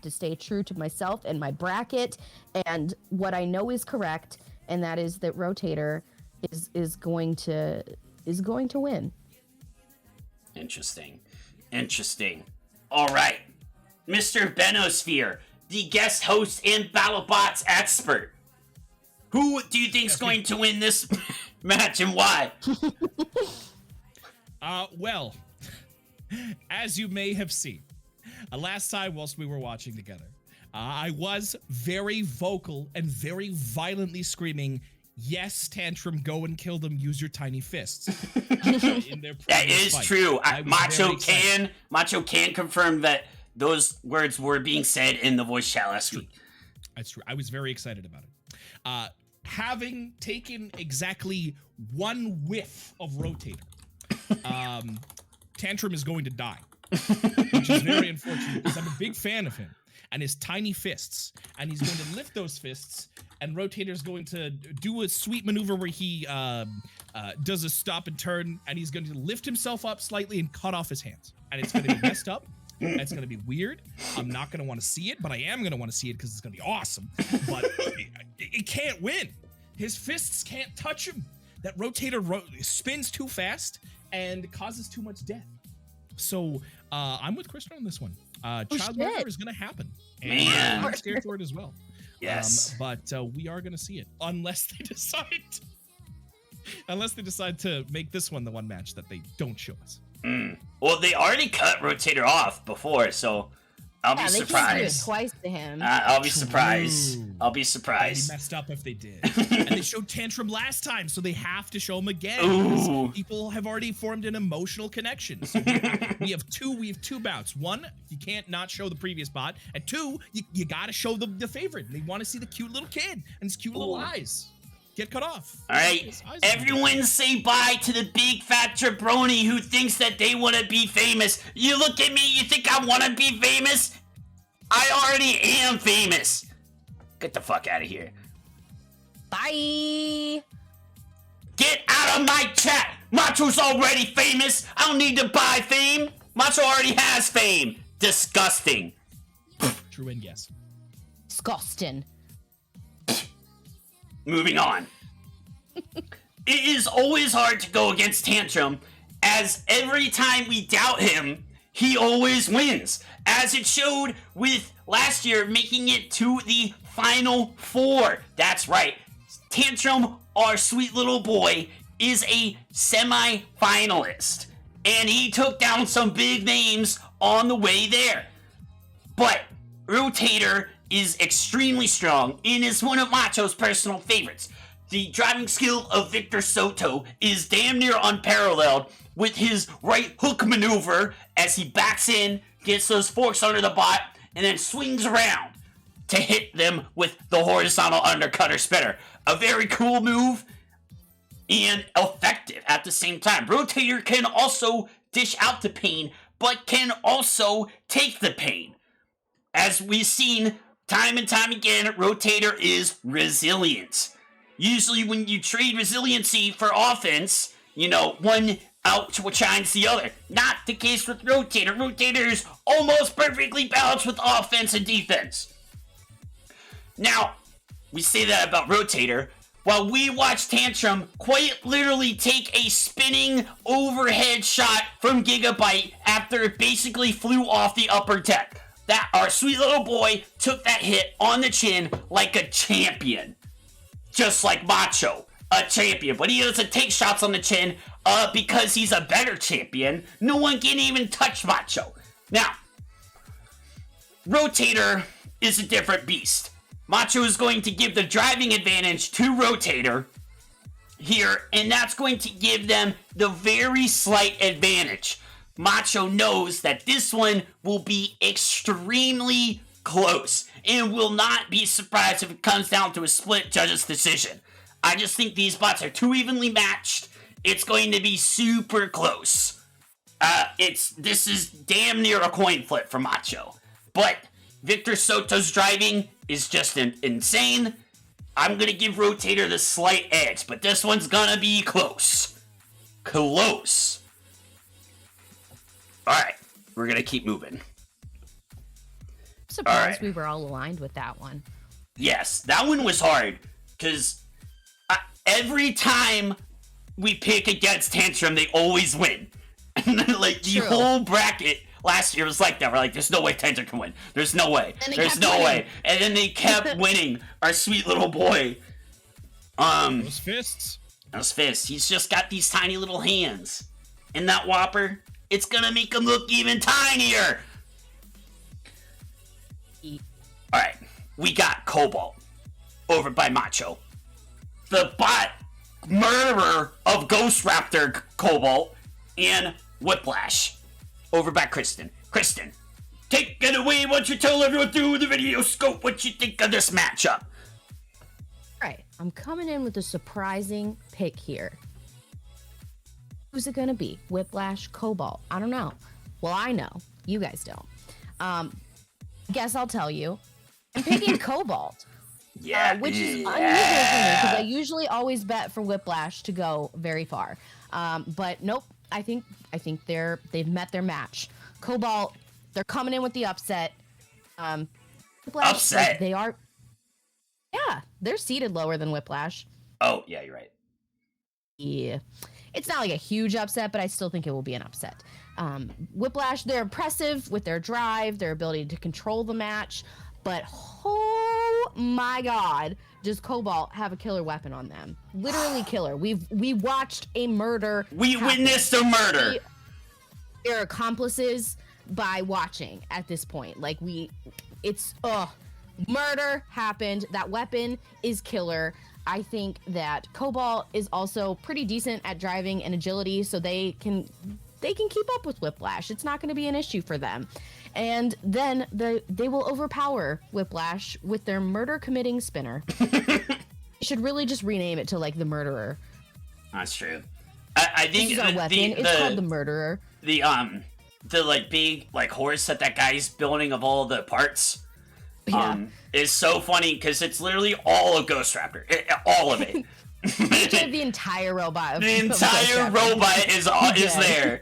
to stay true to myself and my bracket and what I know is correct, and that is that Rotator is going to win. Interesting. All right, Mr. BENOSPHERE, the guest host and Battlebots expert. Who do you think is going to win this match and why? Well, as you may have seen, last time whilst we were watching together, I was very vocal and very violently screaming, "Yes, Tantrum, go and kill them, use your tiny fists." In their that is fight. true. Macho can confirm that those words were being said in the voice chat last week. That's true. I was very excited about it. Having taken exactly one whiff of Rotator, Tantrum is going to die, which is very unfortunate because I'm a big fan of him and his tiny fists, and he's going to lift those fists, and Rotator's going to do a sweet maneuver where he does a stop and turn, and he's going to lift himself up slightly and cut off his hands, and it's going to be messed up. It's going to be weird. I'm not going to want to see it, but I am going to want to see it because it's going to be awesome. But it can't win. His fists can't touch him. That Rotator spins too fast and causes too much death. So I'm with Kristen on this one. Child murder is going to happen. And I'm scared for it as well. Yes. But we are going to see it unless they decide to make this one the one match that they don't show us. Well, they already cut Rotator off before, so I'll be surprised. They can't do it twice to him. I'll be surprised. I'll be surprised. They messed up if they did. And they showed Tantrum last time, so they have to show him again. People have already formed an emotional connection. So we have two bouts. One, you can't not show the previous bot, and two, you got to show the favorite. They want to see the cute little kid and his cute little eyes get cut off. All right, everyone say bye to the big fat jabroni who thinks that they want to be famous. You look at me, you think I want to be famous? I already am famous. Get the fuck out of here. Bye. Get out of my chat. Macho's already famous. I don't need to buy fame. Macho already has fame. Disgusting. True and yes. Disgusting. Moving on. It is always hard to go against Tantrum, as every time we doubt him, he always wins. As it showed with last year making it to the Final Four. That's right. Tantrum, our sweet little boy, is a semi-finalist. And he took down some big names on the way there. But Rotator is extremely strong and is one of Macho's personal favorites. The driving skill of Victor Soto is damn near unparalleled with his right hook maneuver as he backs in, gets those forks under the bot, and then swings around to hit them with the horizontal undercutter spinner. A very cool move and effective at the same time. Rotator can also dish out the pain, but can also take the pain. As we've seen time and time again, Rotator is resilient. Usually when you trade resiliency for offense, one outshines the other. Not the case with Rotator. Rotator is almost perfectly balanced with offense and defense. Now, we say that about Rotator, while we watch Tantrum quite literally take a spinning overhead shot from Gigabyte after it basically flew off the upper deck. That our sweet little boy took that hit on the chin like a champion. Just like Macho, a champion. But he doesn't take shots on the chin because he's a better champion. No one can even touch Macho. Now, Rotator is a different beast. Macho is going to give the driving advantage to Rotator here, and that's going to give them the very slight advantage. Macho knows that this one will be extremely close and will not be surprised if it comes down to a split judge's decision. I just think these bots are too evenly matched. It's going to be super close. This is damn near a coin flip for Macho. But Victor Soto's driving is just insane. I'm going to give Rotator the slight edge, but this one's going to be close. Close. Alright, we're going to keep moving. Surprised we were all aligned with that one. Yes, that one was hard, because every time we pick against Tantrum, they always win. And then, the whole bracket last year was like that. We're like, there's no way Tantrum can win. There's no way. There's no way. And then they kept winning. Our sweet little boy. Those fists. Those fists. He's just got these tiny little hands. And that Whopper, it's gonna make him look even tinier. Alright, we got Cobalt over by Macho. The bot murderer of Ghost Raptor Cobalt and Whiplash over by Kristen. Kristen, take it away. Why don't you tell everyone through the video scope what you think of this matchup? Alright, I'm coming in with a surprising pick here. Who's it gonna be? Whiplash, Cobalt? I don't know. Well, I know. You guys don't. Guess I'll tell you. I'm picking Cobalt. Yeah, which is unusual for me because I usually always bet for Whiplash to go very far. But nope, I think they've met their match. Cobalt, they're coming in with the upset. Whiplash, upset. They are. Yeah, they're seated lower than Whiplash. Oh yeah, you're right. Yeah, it's not like a huge upset, but I still think it will be an upset. Whiplash, they're impressive with their drive, their ability to control the match, but oh my god, does Cobalt have a killer weapon on them? Literally killer. We watched a murder. We witnessed a murder. They're accomplices by watching at this point. Murder happened. That weapon is killer. I think that Cobalt is also pretty decent at driving and agility, so they can keep up with Whiplash. It's not going to be an issue for them. And then they will overpower Whiplash with their murder-committing spinner. Should really just rename it to the Murderer. That's true. I think this is our weapon. It's called the Murderer. The big horse that guy's building of all the parts. Yeah. Is so funny because it's literally all a Ghost Raptor. All of it. The entire robot. The entire robot is there.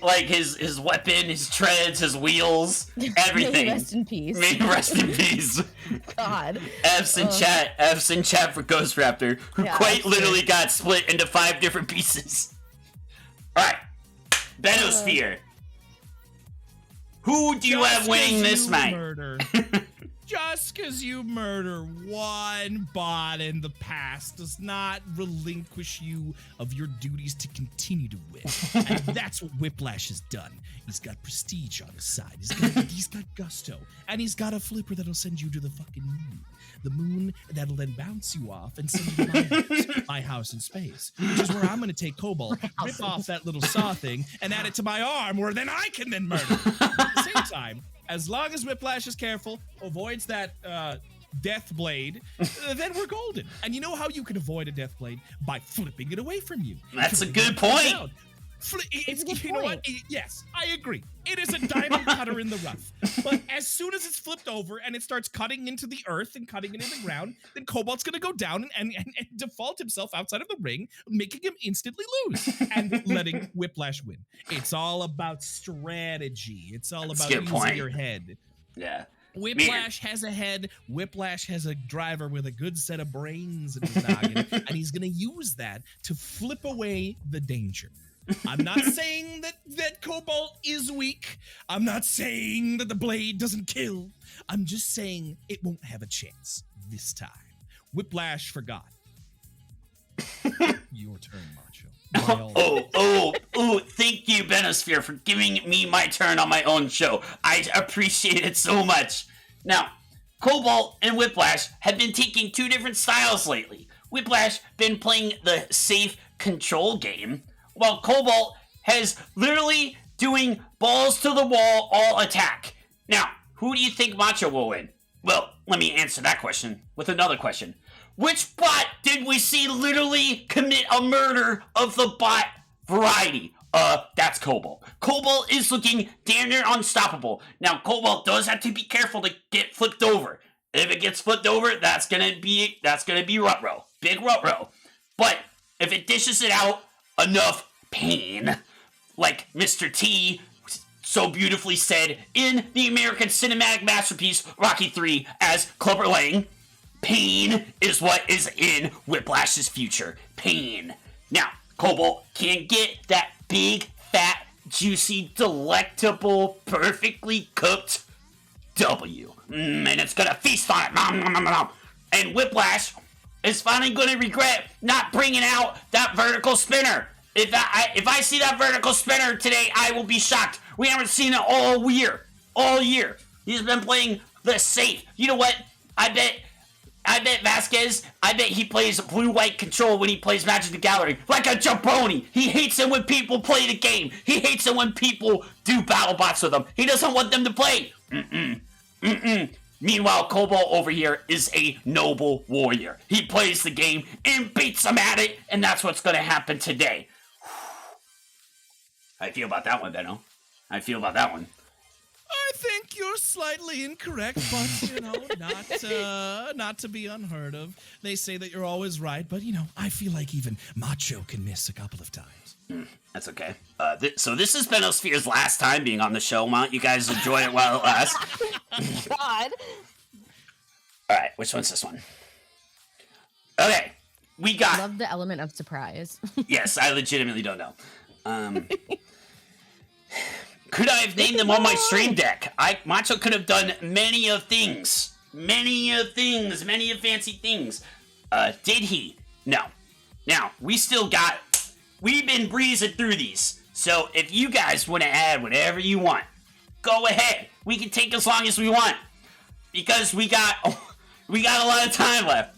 Like his weapon, his treads, his wheels, everything. May rest in peace. May rest in peace. God. F's in chat for Ghost Raptor, who quite literally got split into 5 different pieces. Alright. BENOSPHERE. Who do you have winning this night? Just because you murder one bot in the past does not relinquish you of your duties to continue to win. And that's what Whiplash has done. He's got prestige on his side. He's got gusto. And he's got a flipper that'll send you to the fucking moon. The moon that'll then bounce you off and send you to my house in space. Which is where I'm going to take Cobalt, rip off that little saw thing, and add it to my arm, where then I can then murder. At the same time, as long as Whiplash is careful, avoids that death blade, then we're golden. And you know how you can avoid a death blade? By flipping it away from you. That's a good point. You know what? Yes, I agree. It is a diamond cutter in the rough. But as soon as it's flipped over and it starts cutting into the earth and cutting into the ground, then Cobalt's going to go down and default himself outside of the ring, making him instantly lose and letting Whiplash win. It's all about strategy. It's all about using your head. Yeah. Whiplash has a head. Whiplash has a driver with a good set of brains in his noggin, and he's going to use that to flip away the danger. I'm not saying that Cobalt is weak. I'm not saying that the blade doesn't kill. I'm just saying it won't have a chance this time. Whiplash forgot. Your turn, Macho. Thank you, BENOSPHERE, for giving me my turn on my own show. I appreciate it so much. Now, Cobalt and Whiplash have been taking 2 different styles lately. Whiplash been playing the safe control game, while Cobalt has literally doing balls to the wall all attack. Now, who do you think Macho will win? Well, let me answer that question with another question. Which bot did we see literally commit a murder of the bot variety? That's Cobalt. Cobalt is looking damn near unstoppable. Now, Cobalt does have to be careful to get flipped over. If it gets flipped over, that's gonna be Rutrow. Big Rutrow. But if it dishes it out enough pain, like Mr. T so beautifully said in the American cinematic masterpiece Rocky III as Clubber Lang, pain is what is in Whiplash's future. Pain. Now, Cobalt can get that big, fat, juicy, delectable, perfectly cooked W. And it's gonna feast on it. Nom, nom, nom, nom. And Whiplash is finally gonna regret not bringing out that vertical spinner. If I see that vertical spinner today, I will be shocked. We haven't seen it all year. All year. He's been playing the safe. You know what? I bet Vasquez, he plays blue-white control when he plays Magic the Gathering. Like a jabroni. He hates it when people play the game. He hates it when people do Battlebots with him. He doesn't want them to play. Meanwhile, Cobalt over here is a noble warrior. He plays the game and beats them at it, and that's what's going to happen today. How do you feel about that one, Benno? How do you feel about that one? I think you're slightly incorrect, but, you know, not to be unheard of. They say that you're always right, but, you know, I feel like even Macho can miss a couple of times. That's okay. So this is BENOSPHERE's last time being on the show. Why don't you guys enjoy it while it lasts? God. All right, which one's this one? Okay, we got... Love the element of surprise. Yes, I legitimately don't know. Could I have named them on my stream deck? Macho could have done many of things. Many of fancy things. Did he? No. Now, we've been breezing through these. So if you guys want to add whatever you want, go ahead. We can take as long as we want. Because we got a lot of time left.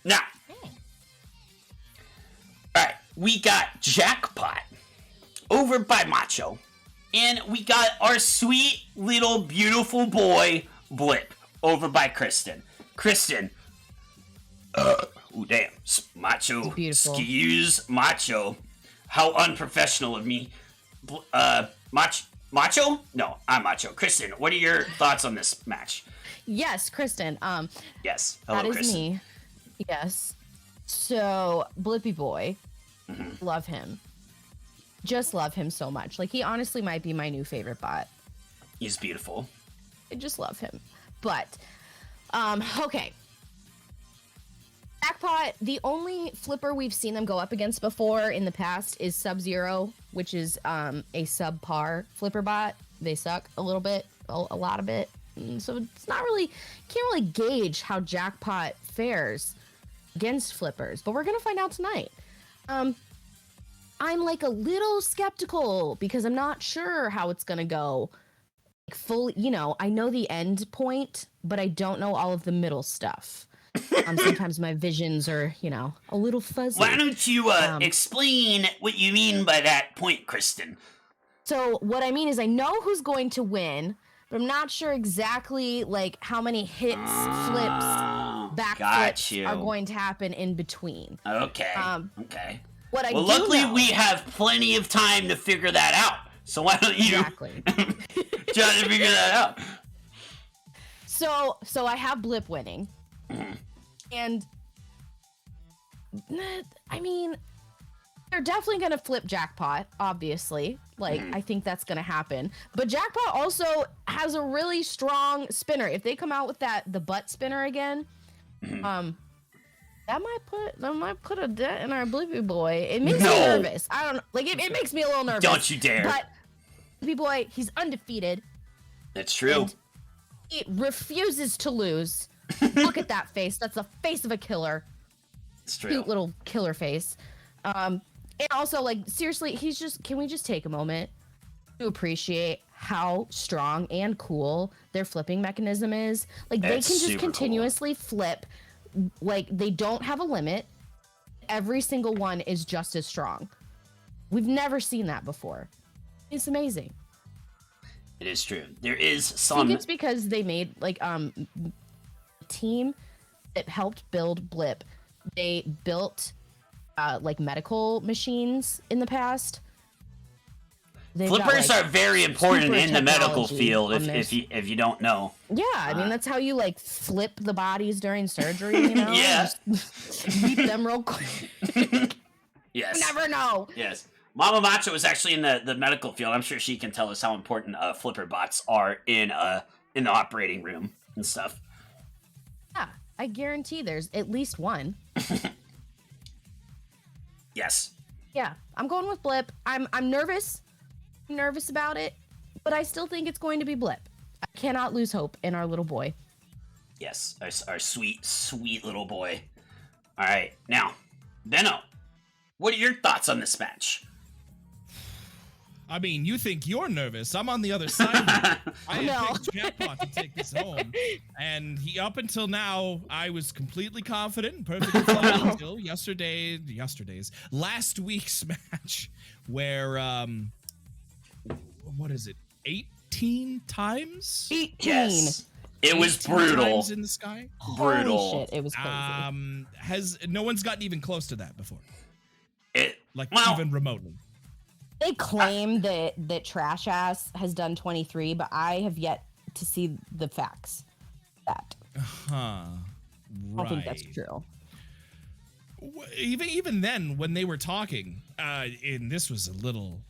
Now. Alright, we got Jackpot over by Macho. And we got our sweet little beautiful boy Blip over by Kristen. Kristen. Ooh, damn. Macho. Excuse Macho. How unprofessional of me. Macho? No, I'm Macho. Kristen, what are your thoughts on this match? Yes, Kristen. Yes. Hello, that is Kristen. me. Yes. So, Blippy Boy, love him. Just love him so much. Like, he honestly might be my new favorite bot. He's beautiful. I just love him. But, okay. Jackpot, the only flipper we've seen them go up against before in the past is Sub-Zero, which is a subpar flipper bot. They suck a little bit, a lot of it. So it's not really, can't really gauge how Jackpot fares against flippers, but we're gonna find out tonight. I'm like a little skeptical because I'm not sure how it's gonna go. Like fully, you know, I know the end point, but I don't know all of the middle stuff. Sometimes my visions are, you know, a little fuzzy. Why don't you explain what you mean by that point, Kristen? So what I mean is I know who's going to win, but I'm not sure exactly like how many hits, flips, backflips are going to happen in between. Okay. Okay. What I well, do luckily know, we have plenty of time to figure that out. So why don't you exactly try to figure that out? So I have Blip winning, and I mean, they're definitely gonna flip Jackpot. Obviously, like I think that's gonna happen. But Jackpot also has a really strong spinner. If they come out with the butt spinner again, that might put a dent in our Blippy Boy. It makes me nervous. I don't know. Like it makes me a little nervous. Don't you dare. But Blippy Boy, he's undefeated. That's true. He refuses to lose. Look at that face. That's the face of a killer. It's true. Cute little killer face. And also, like, seriously, can we just take a moment to appreciate how strong and cool their flipping mechanism is? Like, they can just continuously flip. Like, they don't have a limit. Every single one is just as strong. We've never seen that before. It's amazing. It is true. There is some. I think it's because they made, like, a team that helped build Blip. They built like medical machines in the past. Flippers are very important in the medical field if you don't know. Yeah, I mean that's how you like flip the bodies during surgery, you know? Yeah. Just beat them real quick. Yes. You never know. Yes. Mama Macho is actually in the medical field. I'm sure she can tell us how important flipper bots are in the operating room and stuff. Yeah, I guarantee there's at least one. Yes. Yeah, I'm going with Blip. I'm nervous. I'm nervous about it, but I still think it's going to be Blip. I cannot lose hope in our little boy. Yes, our sweet, sweet little boy. All right, now, Benno, what are your thoughts on this match? I mean, you think you're nervous. I'm on the other side. I No. picked Jackpot to take this home. And up until now, I was completely confident and perfectly fine until last week's match where, what is it, 18 times? 18. Yes. It was 18 brutal. times in the sky? Brutal. Holy shit, it was crazy. No one's gotten even close to that before. Like, Well, even remotely. They claim that Trash Ass has done 23, but I have yet to see the facts. That Huh. I don't think that's true. Even then, when they were talking, and this was a little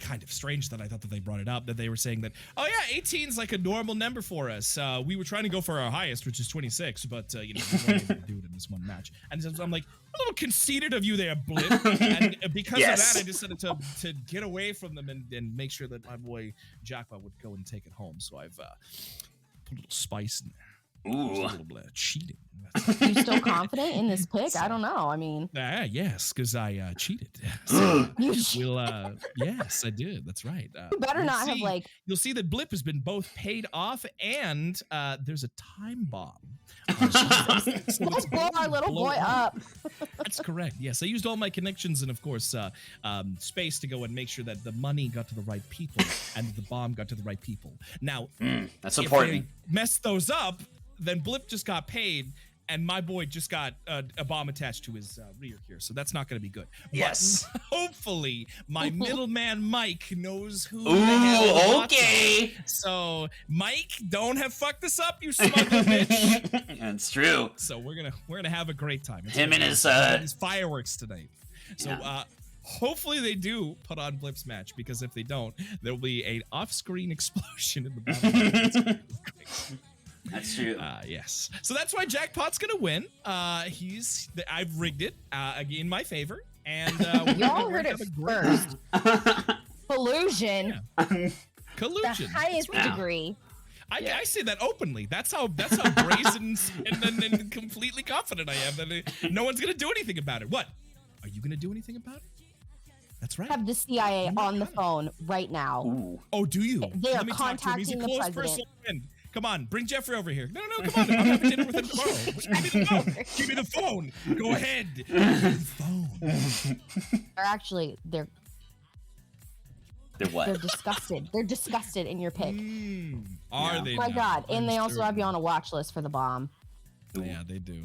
kind of strange that I thought that they brought it up, that they were saying that, oh yeah, 18's like a normal number for us. We were trying to go for our highest, which is 26, but you know, we weren't able to do it in this one match. And so I'm like, a little conceited of you there, Blip. And because of that, I decided to get away from them and make sure that my boy Jackpot would go and take it home. So I've put a little spice in there. Ooh. A little bit of cheating. Are you still confident in this pick? I don't know. I mean, yes, because I cheated. So you yes, I did. That's right. better not have like. You'll see that Blip has been both paid off and there's a time bomb. Let's blow our little boy up. That's correct. Yes, I used all my connections and, of course, space to go and make sure that the money got to the right people and the bomb got to the right people. Now, that's if important. they messed those up, then Blip just got paid, And my boy just got a bomb attached to his rear here, so that's not going to be good. Yes. But hopefully, my middleman Mike knows who. the hell Ooh, Macho okay. is. So, Mike, don't have fucked this up, you smuggle bitch. That's true. So we're gonna have a great time. It's Him gonna and be his fireworks tonight. So hopefully they do put on Blip's match, because if they don't, there'll be an off-screen explosion in the battle. That's true. Yes. So that's why Jackpot's gonna win. I've rigged it in my favor, and Y'all heard it first. Collusion. Yeah. Collusion. The highest degree. I say that openly. That's how brazen and completely confident I am that no one's gonna do anything about it. What? Are you gonna do anything about it? That's right. Have the CIA on the phone right now. Ooh. Oh, do you? They are Let me talk to him. He's a contacting the close president. personal friend. Come on, bring Jeffrey over here. No, come on. I'm having dinner with him tomorrow. Give me the phone. Give me the phone. Go ahead. Give me the phone. They're what? They're disgusted. They're disgusted in your pick. Are they? Oh my now? God. And they also Understood. have you on a watch list for the bomb. Yeah, they do.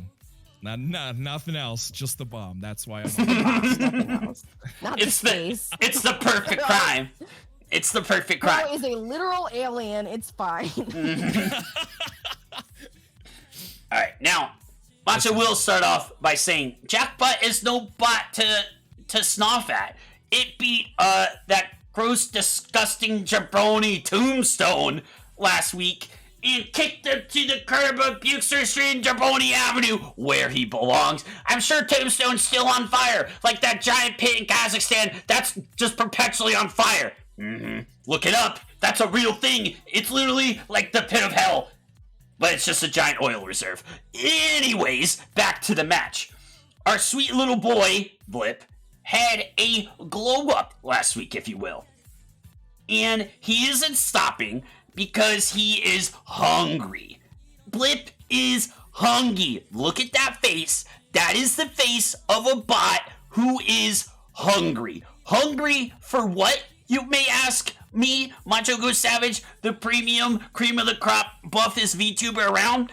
Nothing else, just the bomb. That's why I'm Nothing else. Not the space. It's the perfect crime. It's the perfect crime. Bro is a literal alien. It's fine. All right, now, Macho will start off by saying Jackpot is no bot to snuff at. It beat that gross, disgusting jabroni Tombstone last week and kicked him to the curb of Buxer Street and Jabroni Avenue, where he belongs. I'm sure Tombstone's still on fire, like that giant pit in Kazakhstan that's just perpetually on fire. Look it up. That's a real thing. It's literally like the pit of hell, but it's just a giant oil reserve. Anyways, back to the match. Our sweet little boy, Blip, had a glow up last week, if you will. And he isn't stopping because he is hungry. Blip is hungry. Look at that face. That is the face of a bot who is hungry. Hungry for what, you may ask me, Macho Go Savage, the premium cream of the crop buffest VTuber around?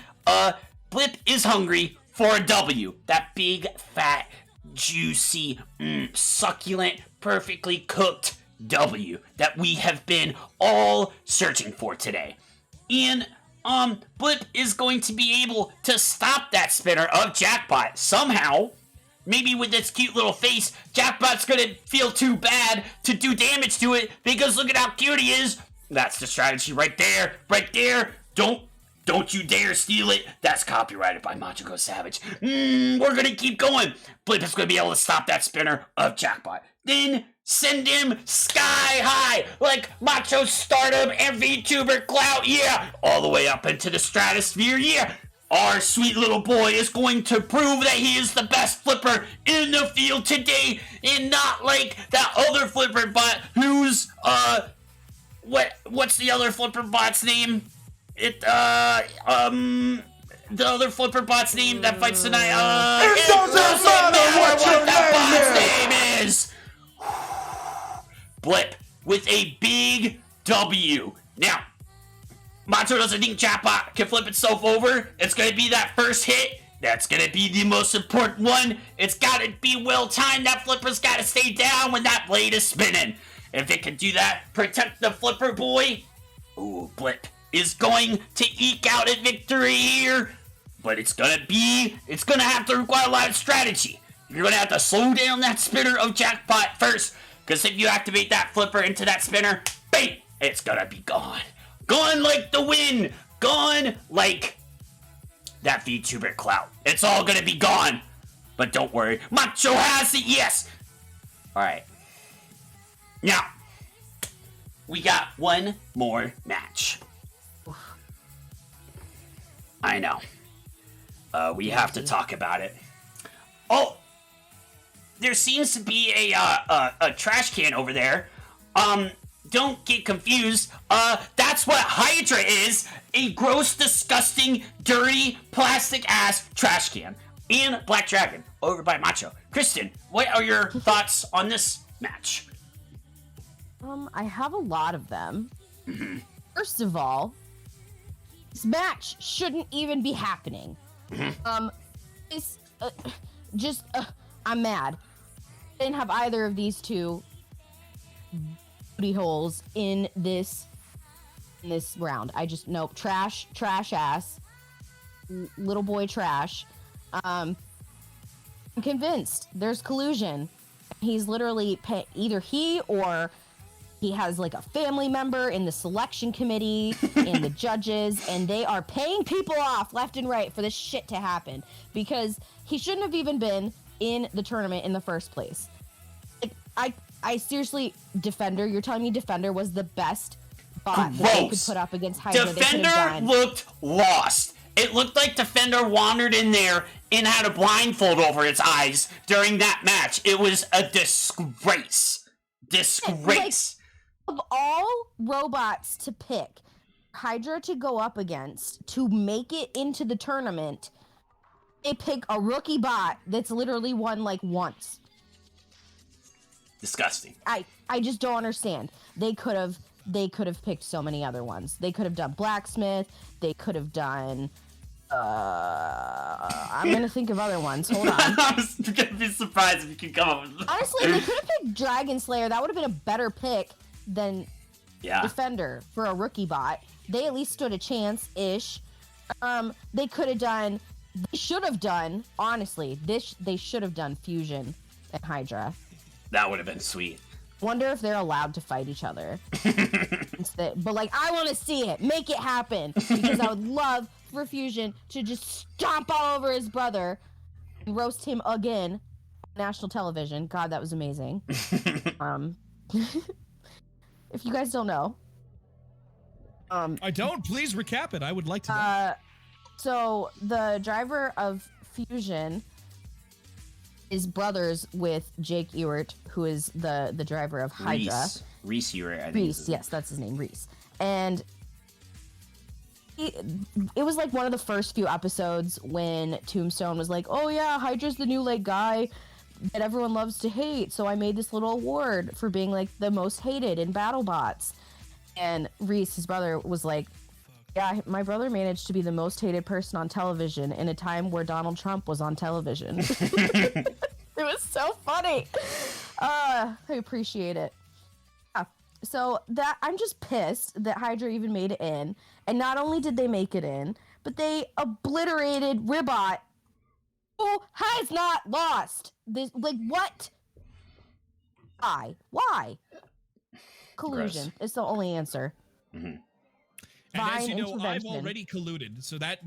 Blip is hungry for a W. That big, fat, juicy, succulent, perfectly cooked W that we have been all searching for today. And, Blip is going to be able to stop that spinner of Jackpot somehow. Maybe with its cute little face, Jackpot's gonna feel too bad to do damage to it because look at how cute he is. That's the strategy right there. Right there. Don't you dare steal it. That's copyrighted by Macho Go Savage. We're gonna keep going. Blip is gonna be able to stop that spinner of Jackpot. Then send him sky high like Macho Stardom and VTuber Clout. Yeah. All the way up into the stratosphere. Yeah. Our sweet little boy is going to prove that he is the best flipper in the field today, and not like that other flipper bot who's, what's the other flipper bot's name? The other flipper bot's name that fights tonight, it doesn't matter what that bot's name is! Blip with a big W. Now, Macho doesn't think Jackpot can flip itself over. It's going to be that first hit. That's going to be the most important one. It's got to be well timed. That flipper's got to stay down when that blade is spinning. If it can do that, protect the flipper boy. Ooh, Blip is going to eke out a victory here. But it's going to have to require a lot of strategy. You're going to have to slow down that spinner of Jackpot first. Because if you activate that flipper into that spinner, bang, it's going to be gone. Gone like the wind. Gone like that VTuber Clout. It's all gonna be gone. But don't worry. Macho has it, yes. Alright. Now, we got one more match. I know. We have to talk about it. Oh! There seems to be a trash can over there. Don't get confused. That's what Hydra is. A gross, disgusting, dirty, plastic-ass trash can. And Black Dragon, over by Macho. Kristen, what are your thoughts on this match? I have a lot of them. First of all, this match shouldn't even be happening. It's I'm mad. I didn't have either of these two booty holes in this round. I just nope. Trash ass. Little boy trash. I'm convinced there's collusion. He's literally either he or he has like a family member in the selection committee and the judges, and they are paying people off left and right for this shit to happen because he shouldn't have even been in the tournament in the first place. Like, I seriously, Defender, you're telling me Defender was the best bot that they could put up against Hydra? Defender looked lost. It looked like Defender wandered in there and had a blindfold over its eyes during that match. It was a disgrace. Disgrace. Like, of all robots to pick, Hydra to go up against to make it into the tournament, they pick a rookie bot that's literally won like once. Disgusting. I just don't understand. They could have picked so many other ones. They could have done Blacksmith. They could have done I'm gonna think of other ones. Hold on. I was gonna be surprised if you could come up with... Honestly, they could have picked Dragon Slayer. That would have been a better pick than Defender for a rookie bot. They at least stood a chance-ish. They could have done... They should have done, honestly, they should have done Fusion and Hydra. That would have been sweet. Wonder if they're allowed to fight each other. But like, I want to see it. Make it happen. Because I would love for Fusion to just stomp all over his brother and roast him again on national television. God, that was amazing. If you guys don't know. I don't. Please recap it. I would like to know. So the driver of Fusion is brothers with Jake Ewert, who is the driver of Hydra. Reese Ewert, I think. Reese, yes, that's his name, Reese. And it was like one of the first few episodes when Tombstone was like, oh yeah, Hydra's the new like guy that everyone loves to hate, so I made this little award for being like the most hated in Battlebots. And Reese, his brother, was like, yeah, my brother managed to be the most hated person on television in a time where Donald Trump was on television. It was so funny. I appreciate it. Yeah. So that I'm just pissed that Hydra even made it in. And not only did they make it in, but they obliterated Ribot, who has not lost. This, like, what? Why? Collusion is the only answer. Mm-hmm. And as you know, I've already colluded, so that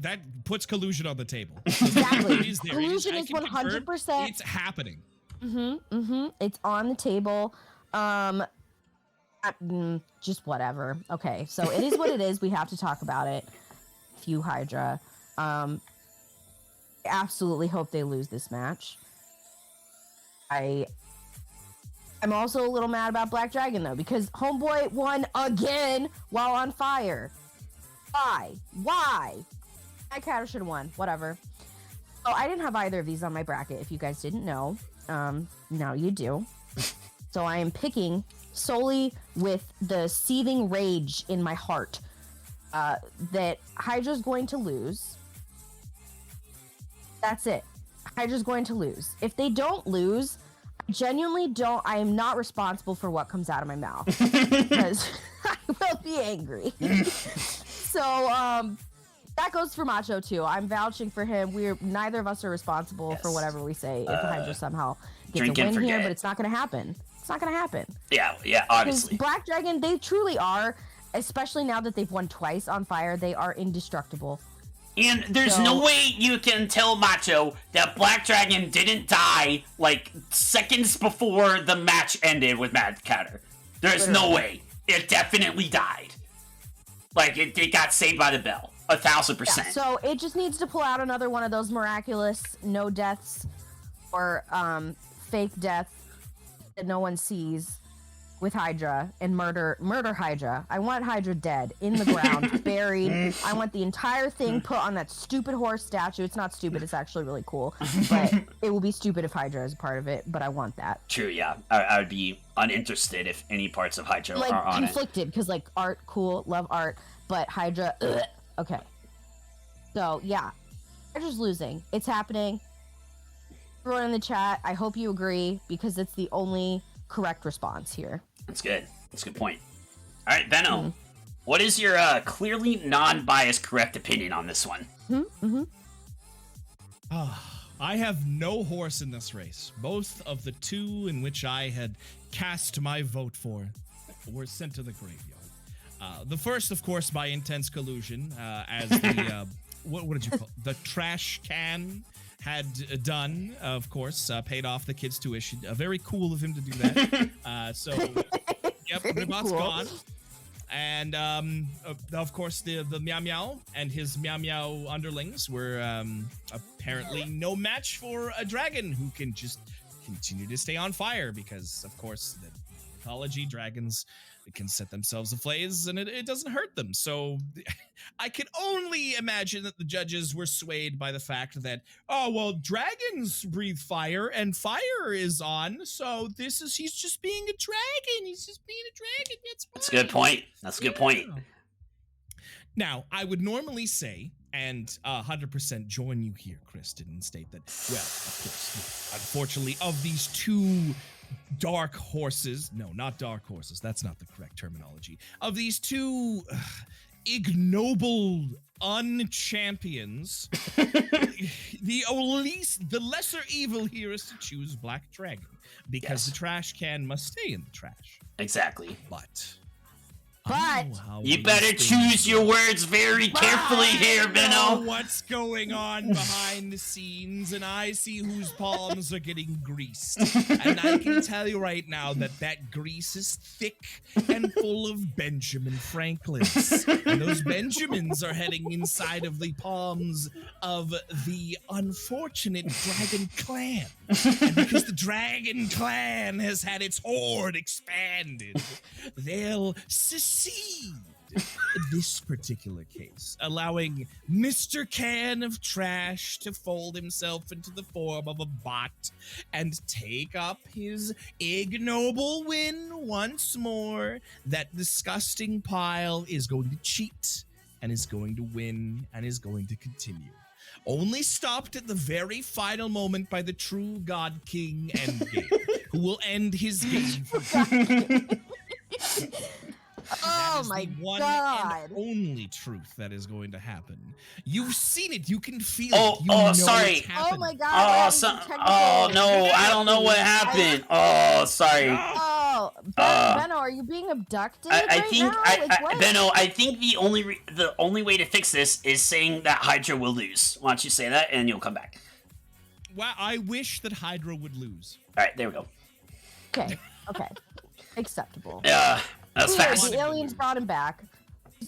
puts collusion on the table. Exactly. It is there. Collusion is 100%. It's happening. It's on the table. Just whatever. Okay, so it is what it is. We have to talk about it. Few Hydra. I absolutely hope they lose this match. I'm also a little mad about Black Dragon though, because Homeboy won again while on fire. Why? My Catter should have won. Whatever. Oh, I didn't have either of these on my bracket, if you guys didn't know. Now you do. So I am picking solely with the seething rage in my heart that Hydra's going to lose. That's it. Hydra's going to lose. If they don't lose, I am not responsible for what comes out of my mouth. Because I will be angry. So, that goes for Macho too. I'm vouching for him. Neither of us are responsible for whatever we say if Hydra somehow gets a win here, but it's not going to happen. It's not going to happen. Yeah, obviously. Black Dragon, they truly are, especially now that they've won twice on fire, they are indestructible. And there's no way you can tell Macho that Black Dragon didn't die like seconds before the match ended with Mad Catter. There's no way. It definitely died. Like, it got saved by the bell. 1,000%. Yeah, so it just needs to pull out another one of those miraculous no deaths or fake death that no one sees with Hydra and murder Hydra. I want Hydra dead, in the ground, buried. I want the entire thing put on that stupid horse statue. It's not stupid, it's actually really cool. But it will be stupid if Hydra is a part of it, but I want that. True, yeah. I would be uninterested if any parts of Hydra are on it. Conflicted, because like art, cool, love art, but Hydra, okay. So yeah, Hydra's losing. It's happening. Everyone in the chat, I hope you agree because it's the only correct response here. That's good. That's a good point. All right, Benno, what is your clearly non-biased correct opinion on this one? I have no horse in this race. Both of the two in which I had cast my vote for were sent to the graveyard. The first, of course, by intense collusion, as the what did you call it? The trash can had done, of course, paid off the kids' tuition. Very cool of him to do that. So, yep, Ribot's gone. And, of course, the Meow Meow and his Meow Meow underlings were apparently no match for a dragon who can just continue to stay on fire because, of course, the mythology dragons can set themselves ablaze and it doesn't hurt them. So I can only imagine that the judges were swayed by the fact that, oh, well, dragons breathe fire and fire is on. So he's just being a dragon. He's just being a dragon. That's a good point. That's a good point. Now, I would normally say, and 100% join you here, Kristen, and state that, well, of course, unfortunately, of these two dark horses, no, not dark horses, that's not the correct terminology, of these two ignoble unchampions, the lesser evil here is to choose Black Dragon, because the trash can must stay in the trash. Exactly. But you better choose your words very carefully here, Benno. What's going on behind the scenes, and I see whose palms are getting greased. And I can tell you right now that grease is thick and full of Benjamin Franklins. And those Benjamins are heading inside of the palms of the unfortunate Dragon Clan. And because the Dragon Clan has had its horde expanded, they'll secede this particular case, allowing Mr. Can of Trash to fold himself into the form of a bot and take up his ignoble win once more. That disgusting pile is going to cheat and is going to win and is going to continue. Only stopped at the very final moment by the true God King Endgame, who will end his game for Oh my one God. and only truth that is going to happen. You've seen it. You can feel Oh, it. You know sorry. It's happening. Oh my God. Oh no, I don't know what happened. Oh, sorry. Oh, Benno, are you being abducted I think, what? Benno, I think the only way to fix this is saying that Hydra will lose. Why don't you say that and you'll come back? Well, I wish that Hydra would lose. All right, there we go. Okay. Acceptable. That's Weird, fast. the aliens brought him back.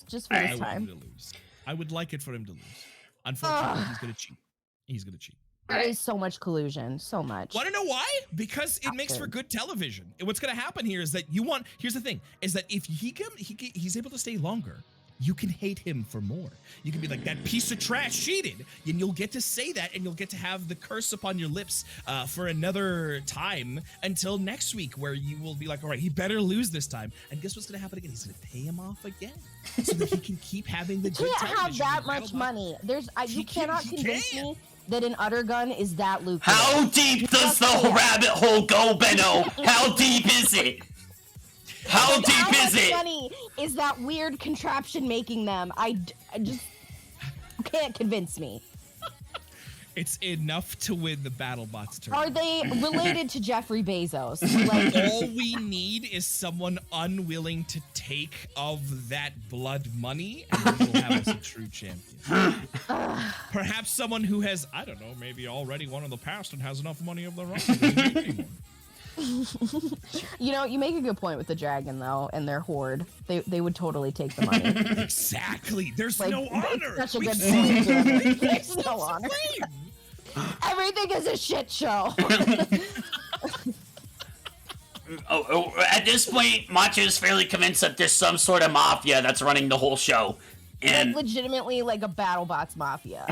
Just for I this want time. him to lose. I would like it for him to lose. Unfortunately, he's gonna cheat. There is so much collusion. So much. Want to know why? Because it makes for good television. And what's going to happen here is that here's the thing, is that if he's able to stay longer, you can hate him for more. You can be like, that piece of trash cheated. And you'll get to say that, and you'll get to have the curse upon your lips for another time until next week, where you will be like, all right, he better lose this time. And guess what's going to happen again? He's going to pay him off again so that he can keep having the good You can't have television. that much money. You cannot convince me that an udder gun is that lucrative. How deep does the rabbit hole go, Benno? How deep is it? How deep is it? How much money is that weird contraption making them? I just can't convince me. It's enough to win the Battlebots tournament. Are they related to Jeffrey Bezos? All we need is someone unwilling to take of that blood money, and we will have us a true champion. Perhaps someone who has, I don't know, maybe already won in the past and has enough money of their own. You know, you make a good point with the dragon, though, and their horde. They would totally take the money. Exactly. There's no honor. Such a good point. There's no honor. Everything is a shit show. At this point, Macho is fairly convinced that there's some sort of mafia that's running the whole show. And legitimately like a BattleBots mafia.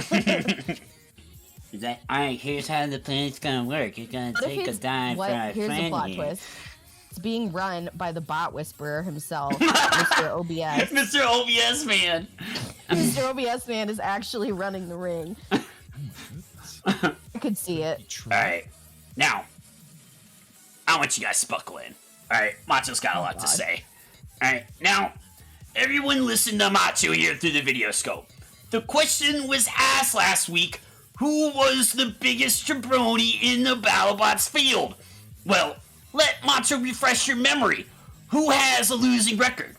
Is that, alright, here's how the plan's gonna work. You're gonna take a dive for our Here's the friend plot here. twist. It's being run by the bot whisperer himself, Mr. OBS. Mr. OBS man. Mr. OBS man is actually running the ring. could see it. True. Alright, now, I want you guys to buckle in. Alright, Macho's got a lot to God. say. Alright, now, everyone listen to Macho here through the video scope. The question was asked last week, who was the biggest jabroni in the Battlebots field? Well, let Macho refresh your memory. Who has a losing record?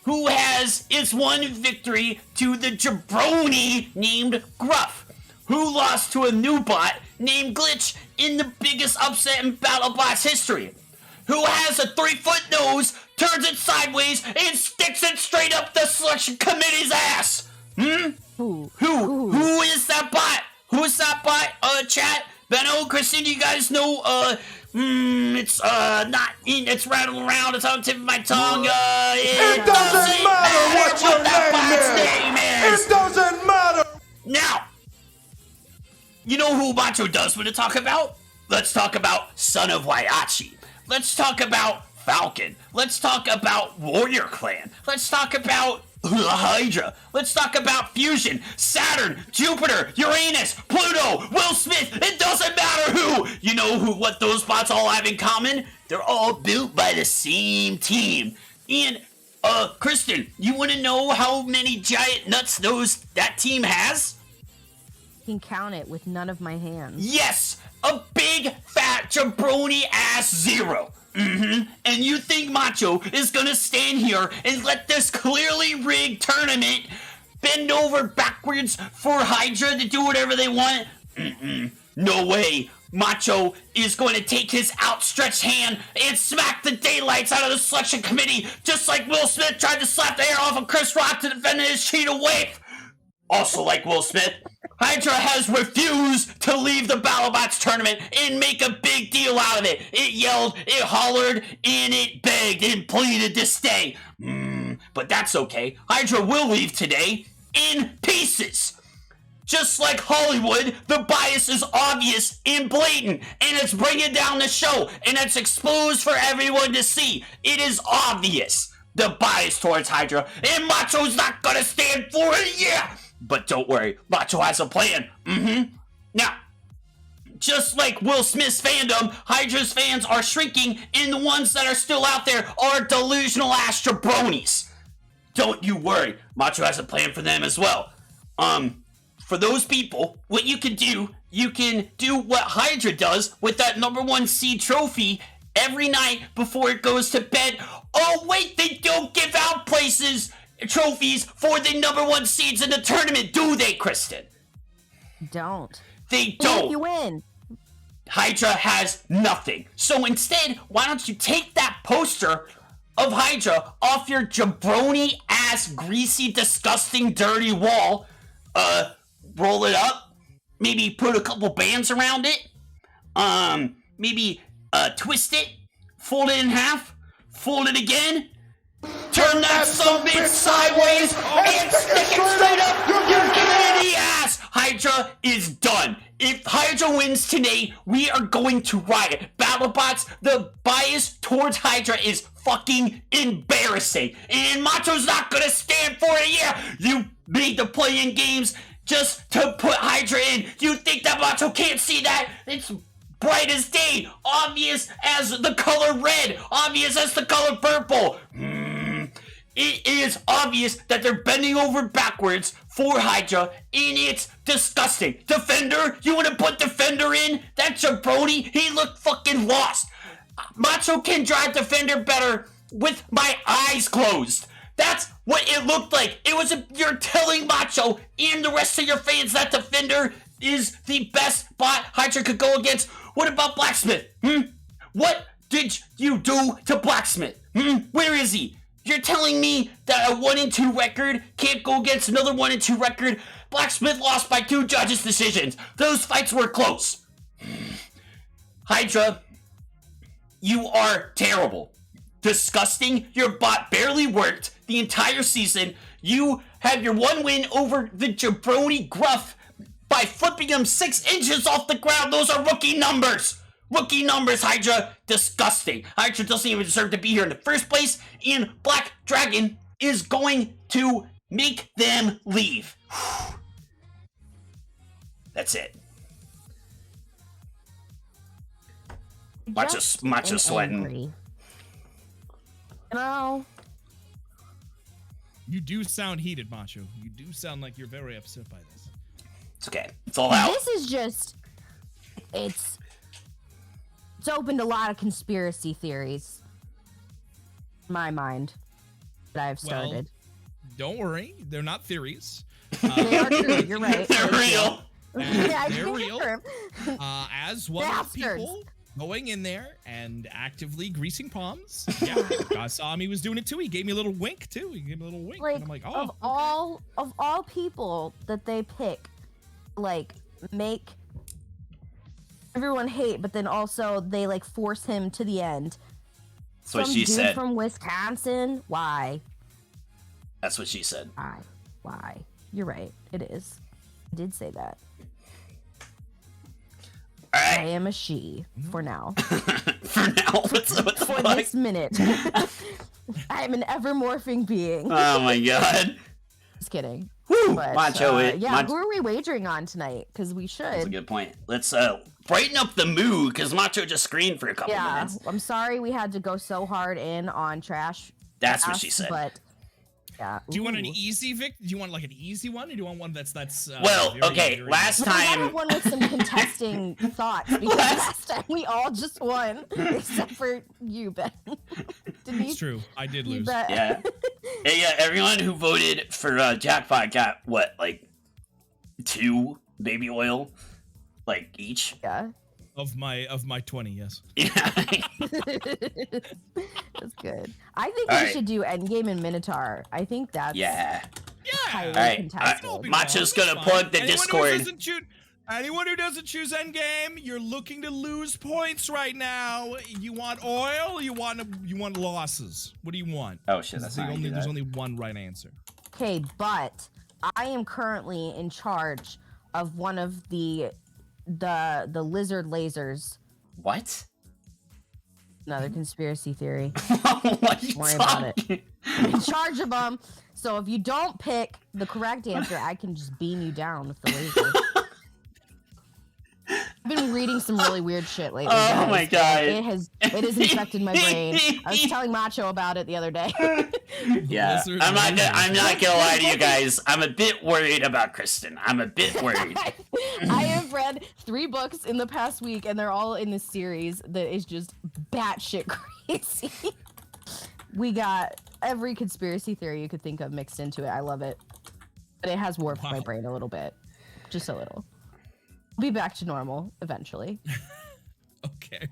Who has its one victory to the jabroni named Gruff? Who lost to a new bot named Glitch in the biggest upset in BattleBots history? Who has a 3-foot nose, turns it sideways, and sticks it straight up the selection committee's ass? Ooh. Who is that bot? Who is that bot? Chat, Benno, Kristen, do you guys know? It's not in. It's rattling around. It's on the tip of my tongue. It doesn't matter what your that bot's name is. It doesn't matter. Now, you know who Macho does want to talk about? Let's talk about Son of Waiachi. Let's talk about Falcon. Let's talk about Warrior Clan. Let's talk about Hydra. Let's talk about Fusion, Saturn, Jupiter, Uranus, Pluto, Will Smith. It doesn't matter who. You know what those bots all have in common? They're all built by the same team. And Kristen, you want to know how many giant nuts that team has? Can count it with none of my hands. Yes, a big fat jabroni ass 0. And you think Macho is gonna stand here and let this clearly rigged tournament bend over backwards for Hydra to do whatever they want? No way. Macho is going to take his outstretched hand and smack the daylights out of the selection committee, just like Will Smith tried to slap the hair off of Chris Rock to defend his cheetah wave. Also like Will Smith, Hydra has refused to leave the Battlebots tournament and make a big deal out of it. It yelled, it hollered, and it begged and pleaded to stay. But that's okay. Hydra will leave today in pieces. Just like Hollywood, the bias is obvious and blatant, and it's bringing down the show, and it's exposed for everyone to see. It is obvious, the bias towards Hydra, and Macho's not gonna stand for it, yeah! But don't worry, Macho has a plan. Now, just like Will Smith's fandom, Hydra's fans are shrinking, and the ones that are still out there are delusional ass jabronis. Don't you worry, Macho has a plan for them as well. For those people, what you can do what Hydra does with that #1 seed trophy every night before it goes to bed. Oh wait, they don't give out trophies for the #1 seeds in the tournament, do they, Kristen? Don't. They don't. If you win. Hydra has nothing. So instead, why don't you take that poster of Hydra off your jabroni ass, greasy, disgusting, dirty wall, roll it up, maybe put a couple bands around it, maybe twist it, fold it in half, fold it again, turn that summit sideways and stick it straight up your community ass. Hydra is done. If Hydra wins today, we are going to riot. Battlebots, the bias towards Hydra is fucking embarrassing. And Macho's not gonna stand for it. Yeah, you made the play-in games just to put Hydra in. You think that Macho can't see that? It's bright as day, obvious as the color red, obvious as the color purple. It is obvious that they're bending over backwards for Hydra, and it's disgusting. Defender? You want to put Defender in? That jabroni, he looked fucking lost. Macho can drive Defender better with my eyes closed. That's what it looked like. You're telling Macho and the rest of your fans that Defender is the best bot Hydra could go against. What about Blacksmith? What did you do to Blacksmith? Where is he? You're telling me that a 1-2 record can't go against another 1-2 record? Blacksmith lost by 2 judges' decisions. Those fights were close. Hydra, you are terrible. Disgusting. Your bot barely worked the entire season. You have your 1 win over the jabroni Gruff by flipping him 6 inches off the ground. Those are rookie numbers. Rookie numbers, Hydra. Disgusting. Hydra doesn't even deserve to be here in the first place, and Black Dragon is going to make them leave. That's it. Macho am sweating. angry. You know, You do sound heated, Macho. You do sound like you're very upset by this. It's okay. It's all out. this is just it's opened a lot of conspiracy theories in my mind that I've started. Don't worry, they're not theories. They are true. You're right. They're real. Yeah, They're I real. confirm. As one of the Bastards. people going in there and actively greasing palms. Yeah, I saw him. He was doing it too. He gave me a little wink too. He gave me a little wink. Like, and I'm like, oh, of all people that they pick, like, make everyone hate, but then also they like force him to the end. That's what Some she dude said. from Wisconsin. Why? That's what she said. Why? You're right. It is. I did say that. All I right. am a she for now. For now, what the For fuck? this minute. I am an ever morphing being. Oh my god. Just kidding. Whew. But Macho, yeah, who are we wagering on tonight? Because we That's a should. good point. Let's brighten up the mood because Macho just screamed for a couple Yeah, minutes. I'm sorry we had to go so hard in on trash. That's what she said. But yeah. do you want an ooh. easy Vic? Do you want like an easy one, or do you want one that's Well, very, okay, very- last No, I time. have one with some contesting thoughts because last time we all just won, except for you, Ben. Didn't you? It's true. I did You lose. bet. Yeah. Hey, yeah, everyone who voted for Jackpot got what, like 2 baby oil, like each. Yeah. Of my 20, yes. Yeah. That's good. I think All we right. should do Endgame and Minotaur. I think that's Yeah. highly Yeah. All right. contested. All right. Be Macho's wrong. gonna That's plug fine. the Anyone Discord. Anyone who doesn't choose Endgame, you're looking to lose points right now. You want oil? You want losses? What do you want? Oh shit, that's not how you do There's that. only one right answer. Okay, but I am currently in charge of one of the lizard lasers. What? Another conspiracy theory. What are you Worry about it. talking? I'm in charge of them. So if you don't pick the correct answer, I can just beam you down with the laser. I've been reading some really weird shit lately. Oh guys, my and god. It has infected my brain. I was telling Macho about it the other day. Yeah, Lizard I'm not lasers. gonna lie to you guys. I'm a bit worried about Kristen. I'm a bit worried. I have read 3 books in the past week, and they're all in this series that is just batshit crazy. We got every conspiracy theory you could think of mixed into it. I love it. But it has warped my Wow. brain a little bit. Just a little. I'll be back to normal eventually. Okay.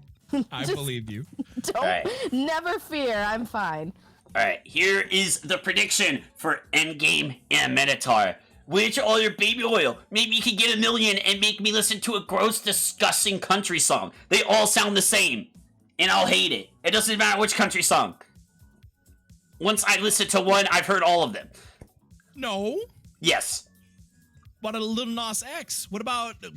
I Just- believe you. Don't Alright. never fear, I'm fine. All right, here is the prediction for Endgame and Minotaur. Which all your baby oil? Maybe you could get 1 million and make me listen to a gross, disgusting country song. They all sound the same, and I'll hate it. It doesn't matter which country song. Once I listen to one, I've heard all of them. No. Yes. What about a Lil Nas X? What about the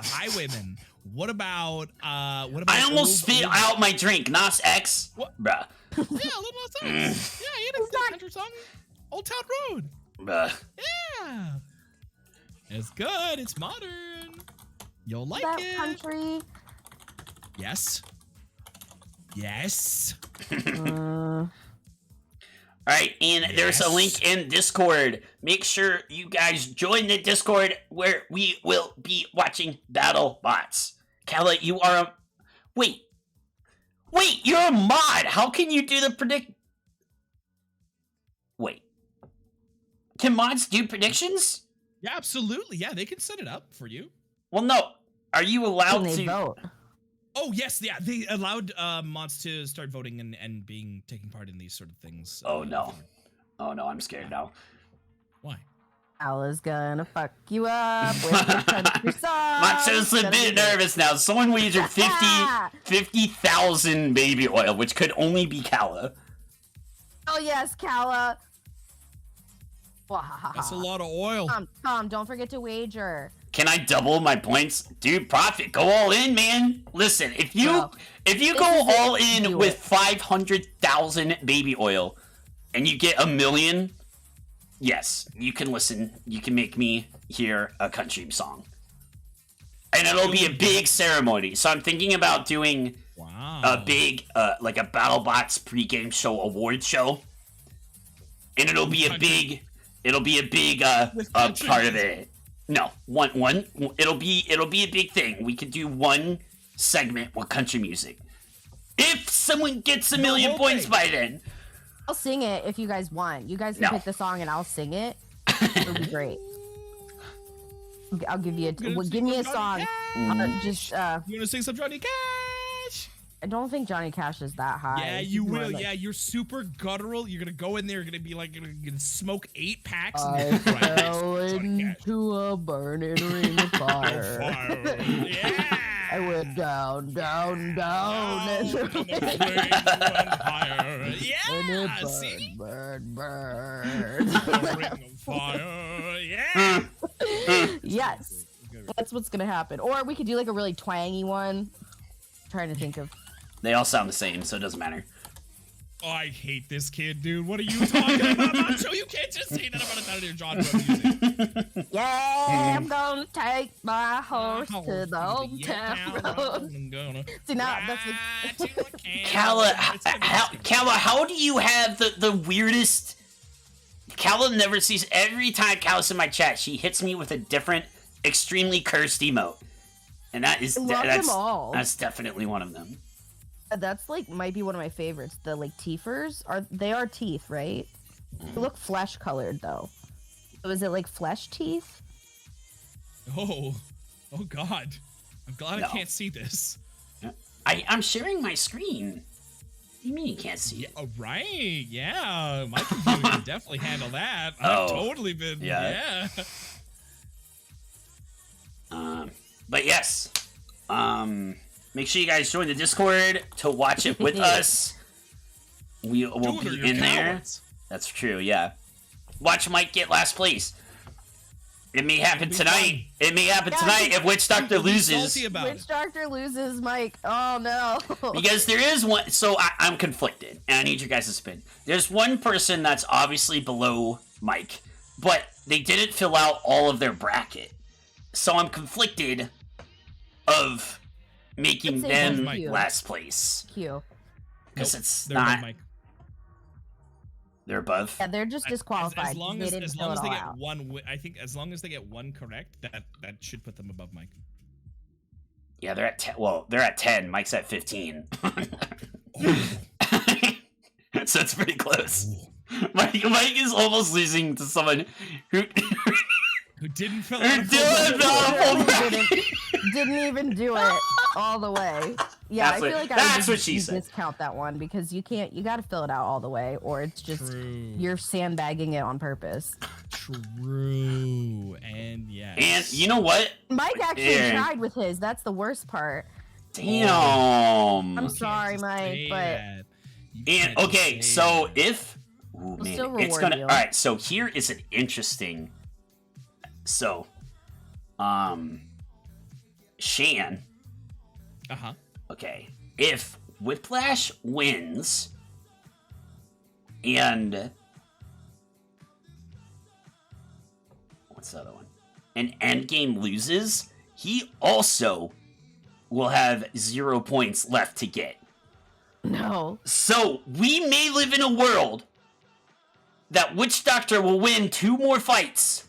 Highwaymen? What about I almost spit old- out my drink. Nas X. What? Bruh. Yeah, Lil Nas X. Yeah, he had a country song. Old Town Road. Bruh. Yeah. It's good. It's modern. You'll like That it. country. Yes. Yes. Alright, and there's a Yes. link in Discord. Make sure you guys join the Discord where we will be watching Battlebots. Kala, you are a... Wait, you're a mod! How can you do the predict... Wait. Can mods do predictions? Yeah, absolutely. Yeah, they can set it up for you. Well, no. Are you Can allowed they to... vote? Oh yes, yeah. They allowed mods to start voting and taking part in these sort of things. Oh, no. Oh, no, I'm scared now. Why? Ala's gonna fuck you up with your country song. Macho's a Gonna bit be- nervous now. Someone wagered 50,000 baby oil, which could only be Kala. Oh yes, Kala. That's a lot of oil. Tom, don't forget to wager. Can I double my points? Dude, Profit, go all in, man. Listen, if you Well, go this is all it. in Do with it. 500,000 baby oil and you get 1 million, yes, you can listen. You can make me hear a country song. And it'll be a big ceremony. So I'm thinking about doing Wow. a big like a BattleBots pregame show award show, and it'll be a big part of it. No, one. It'll be a big thing. We could do one segment with country music if someone gets a million points by then. I'll sing it if you guys want. You guys can pick the song and I'll sing it. It'll be great. I'll give you give me a song. You wanna sing some Johnny Cash? I don't think Johnny Cash is that high. Yeah, you will. Yeah, you're super guttural. You're gonna go in there. You're gonna be like, you're gonna smoke 8 packs. I fell into a burning ring of fire. Yeah. I went down, down, down, and the flames on fire. Yeah, it see? burned. The ring of fire. Yeah. Yes, that's what's gonna happen. Or we could do like a really twangy one. I'm trying to think of. They all sound the same, so it doesn't matter. Oh, I hate this kid, dude. What are you talking about, Macho? You can't just say that about another genre of music. Yeah, I'm gonna take my horse to the old town road. See, now that's Kala, how do you have the weirdest? Kala never sees. Every time Kala's in my chat, she hits me with a different, extremely cursed emote, and that's definitely one of them. That's like might be one of my favorites. The like teethers are teeth, right? They look flesh colored though. So is it like flesh teeth? Oh God! I'm glad I can't see this. I'm sharing my screen. What do you mean you can't see it? Oh, right. Yeah, my computer can definitely handle that. I've totally been. Yeah. But yes. Make sure you guys join the Discord to watch it with us. We will be in there. That's true, yeah. Watch Mike get last place. It may happen tonight. It may happen tonight if Witch Doctor loses. Witch Doctor loses Mike. Oh no. Because there is one. So I'm conflicted, and I need you guys to spin. There's one person that's obviously below Mike, but they didn't fill out all of their bracket. So I'm conflicted of making them last place. Q. Because it's they're not. Mike. They're above. Yeah, they're just disqualified. As long they as didn't they fill it all get out. one, I think as long as they get one correct, that should put them above Mike. Yeah, they're at 10. Well, they're at 10. Mike's at 15. So it's pretty close. Mike is almost losing to someone who didn't fill out. Didn't even do it all the way. Yeah, I feel like I would discount that one because you can't. You got to fill it out all the way, or it's just you're sandbagging it on purpose. True, and yeah. And you know what? Mike actually tried with his. That's the worst part. Damn. I'm sorry, Mike, but. And okay, so if it's gonna. You. All right, so here is an interesting. So, Shan. Okay, if Whiplash wins, and what's the other one? And Endgame loses, he also will have 0 points left to get. No. So we may live in a world that Witch Doctor will win 2 more fights,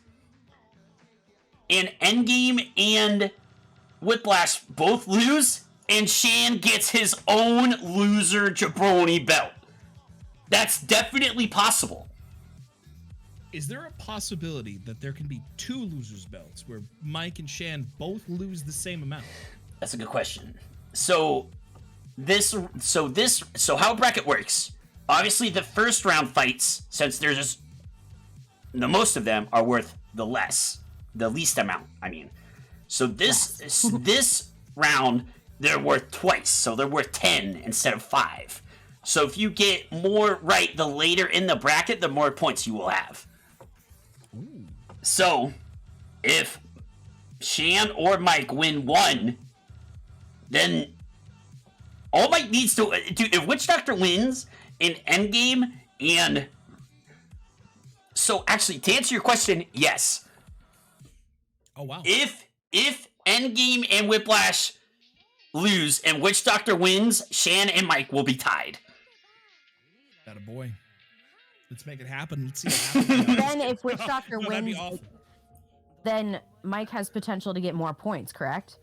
and Endgame and Whiplash both lose, and Shan gets his own loser jabroni belt. That's definitely possible. Is there a possibility that there can be 2 losers belts where Mike and Shan both lose the same amount? That's a good question. So how bracket works? Obviously, the first round fights, since there's just the most of them, are worth the least amount. I mean, so this round they're worth twice, so they're worth 10 instead of 5. So if you get more right the later in the bracket, the more points you will have. Ooh. So if Shan or Mike win 1, then all Mike needs to do, if Witch Doctor wins in Endgame, and so actually to answer your question, yes. Oh wow. If Endgame and Whiplash lose and Witch Doctor wins, Shan and Mike will be tied. That a boy. Let's make it happen. Let's see what happens. Then if Witch Doctor No, that'd be wins, awful. then Mike has potential to get more points, correct?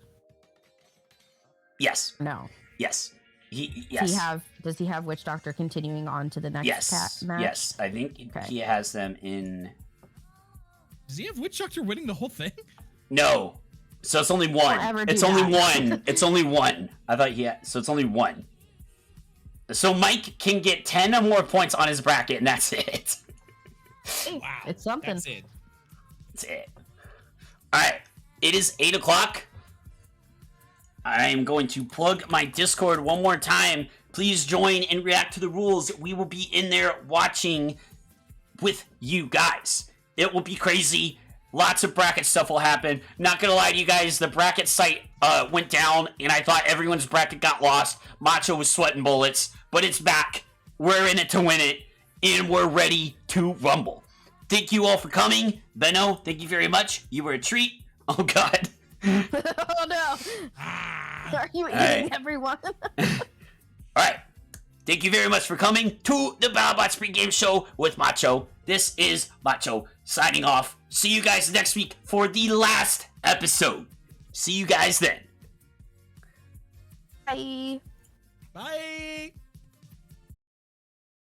Yes. No. Yes. Yes. Does he have Witch Doctor continuing on to the next match? Yes. I think he has them in. Does he have Witch Doctor winning the whole thing? No. So it's only one. It's only one. It's only one. I thought he had. So it's only one. So Mike can get 10 or more points on his bracket, and that's it. Wow. It's something. That's it. That's it. Alright. It is 8 o'clock. I am going to plug my Discord one more time. Please join and react to the rules. We will be in there watching with you guys. It will be crazy. Lots of bracket stuff will happen. Not gonna lie to you guys, the bracket site went down, and I thought everyone's bracket got lost. Macho was sweating bullets, but it's back. We're in it to win it, and we're ready to rumble. Thank you all for coming. Benno, thank you very much. You were a treat. Oh, God. Oh, no. Are you eating everyone? Alright. Thank you very much for coming to the Battlebots pregame show with Macho. This is Macho signing off. See you guys next week for the last episode. See you guys then. Bye. Bye.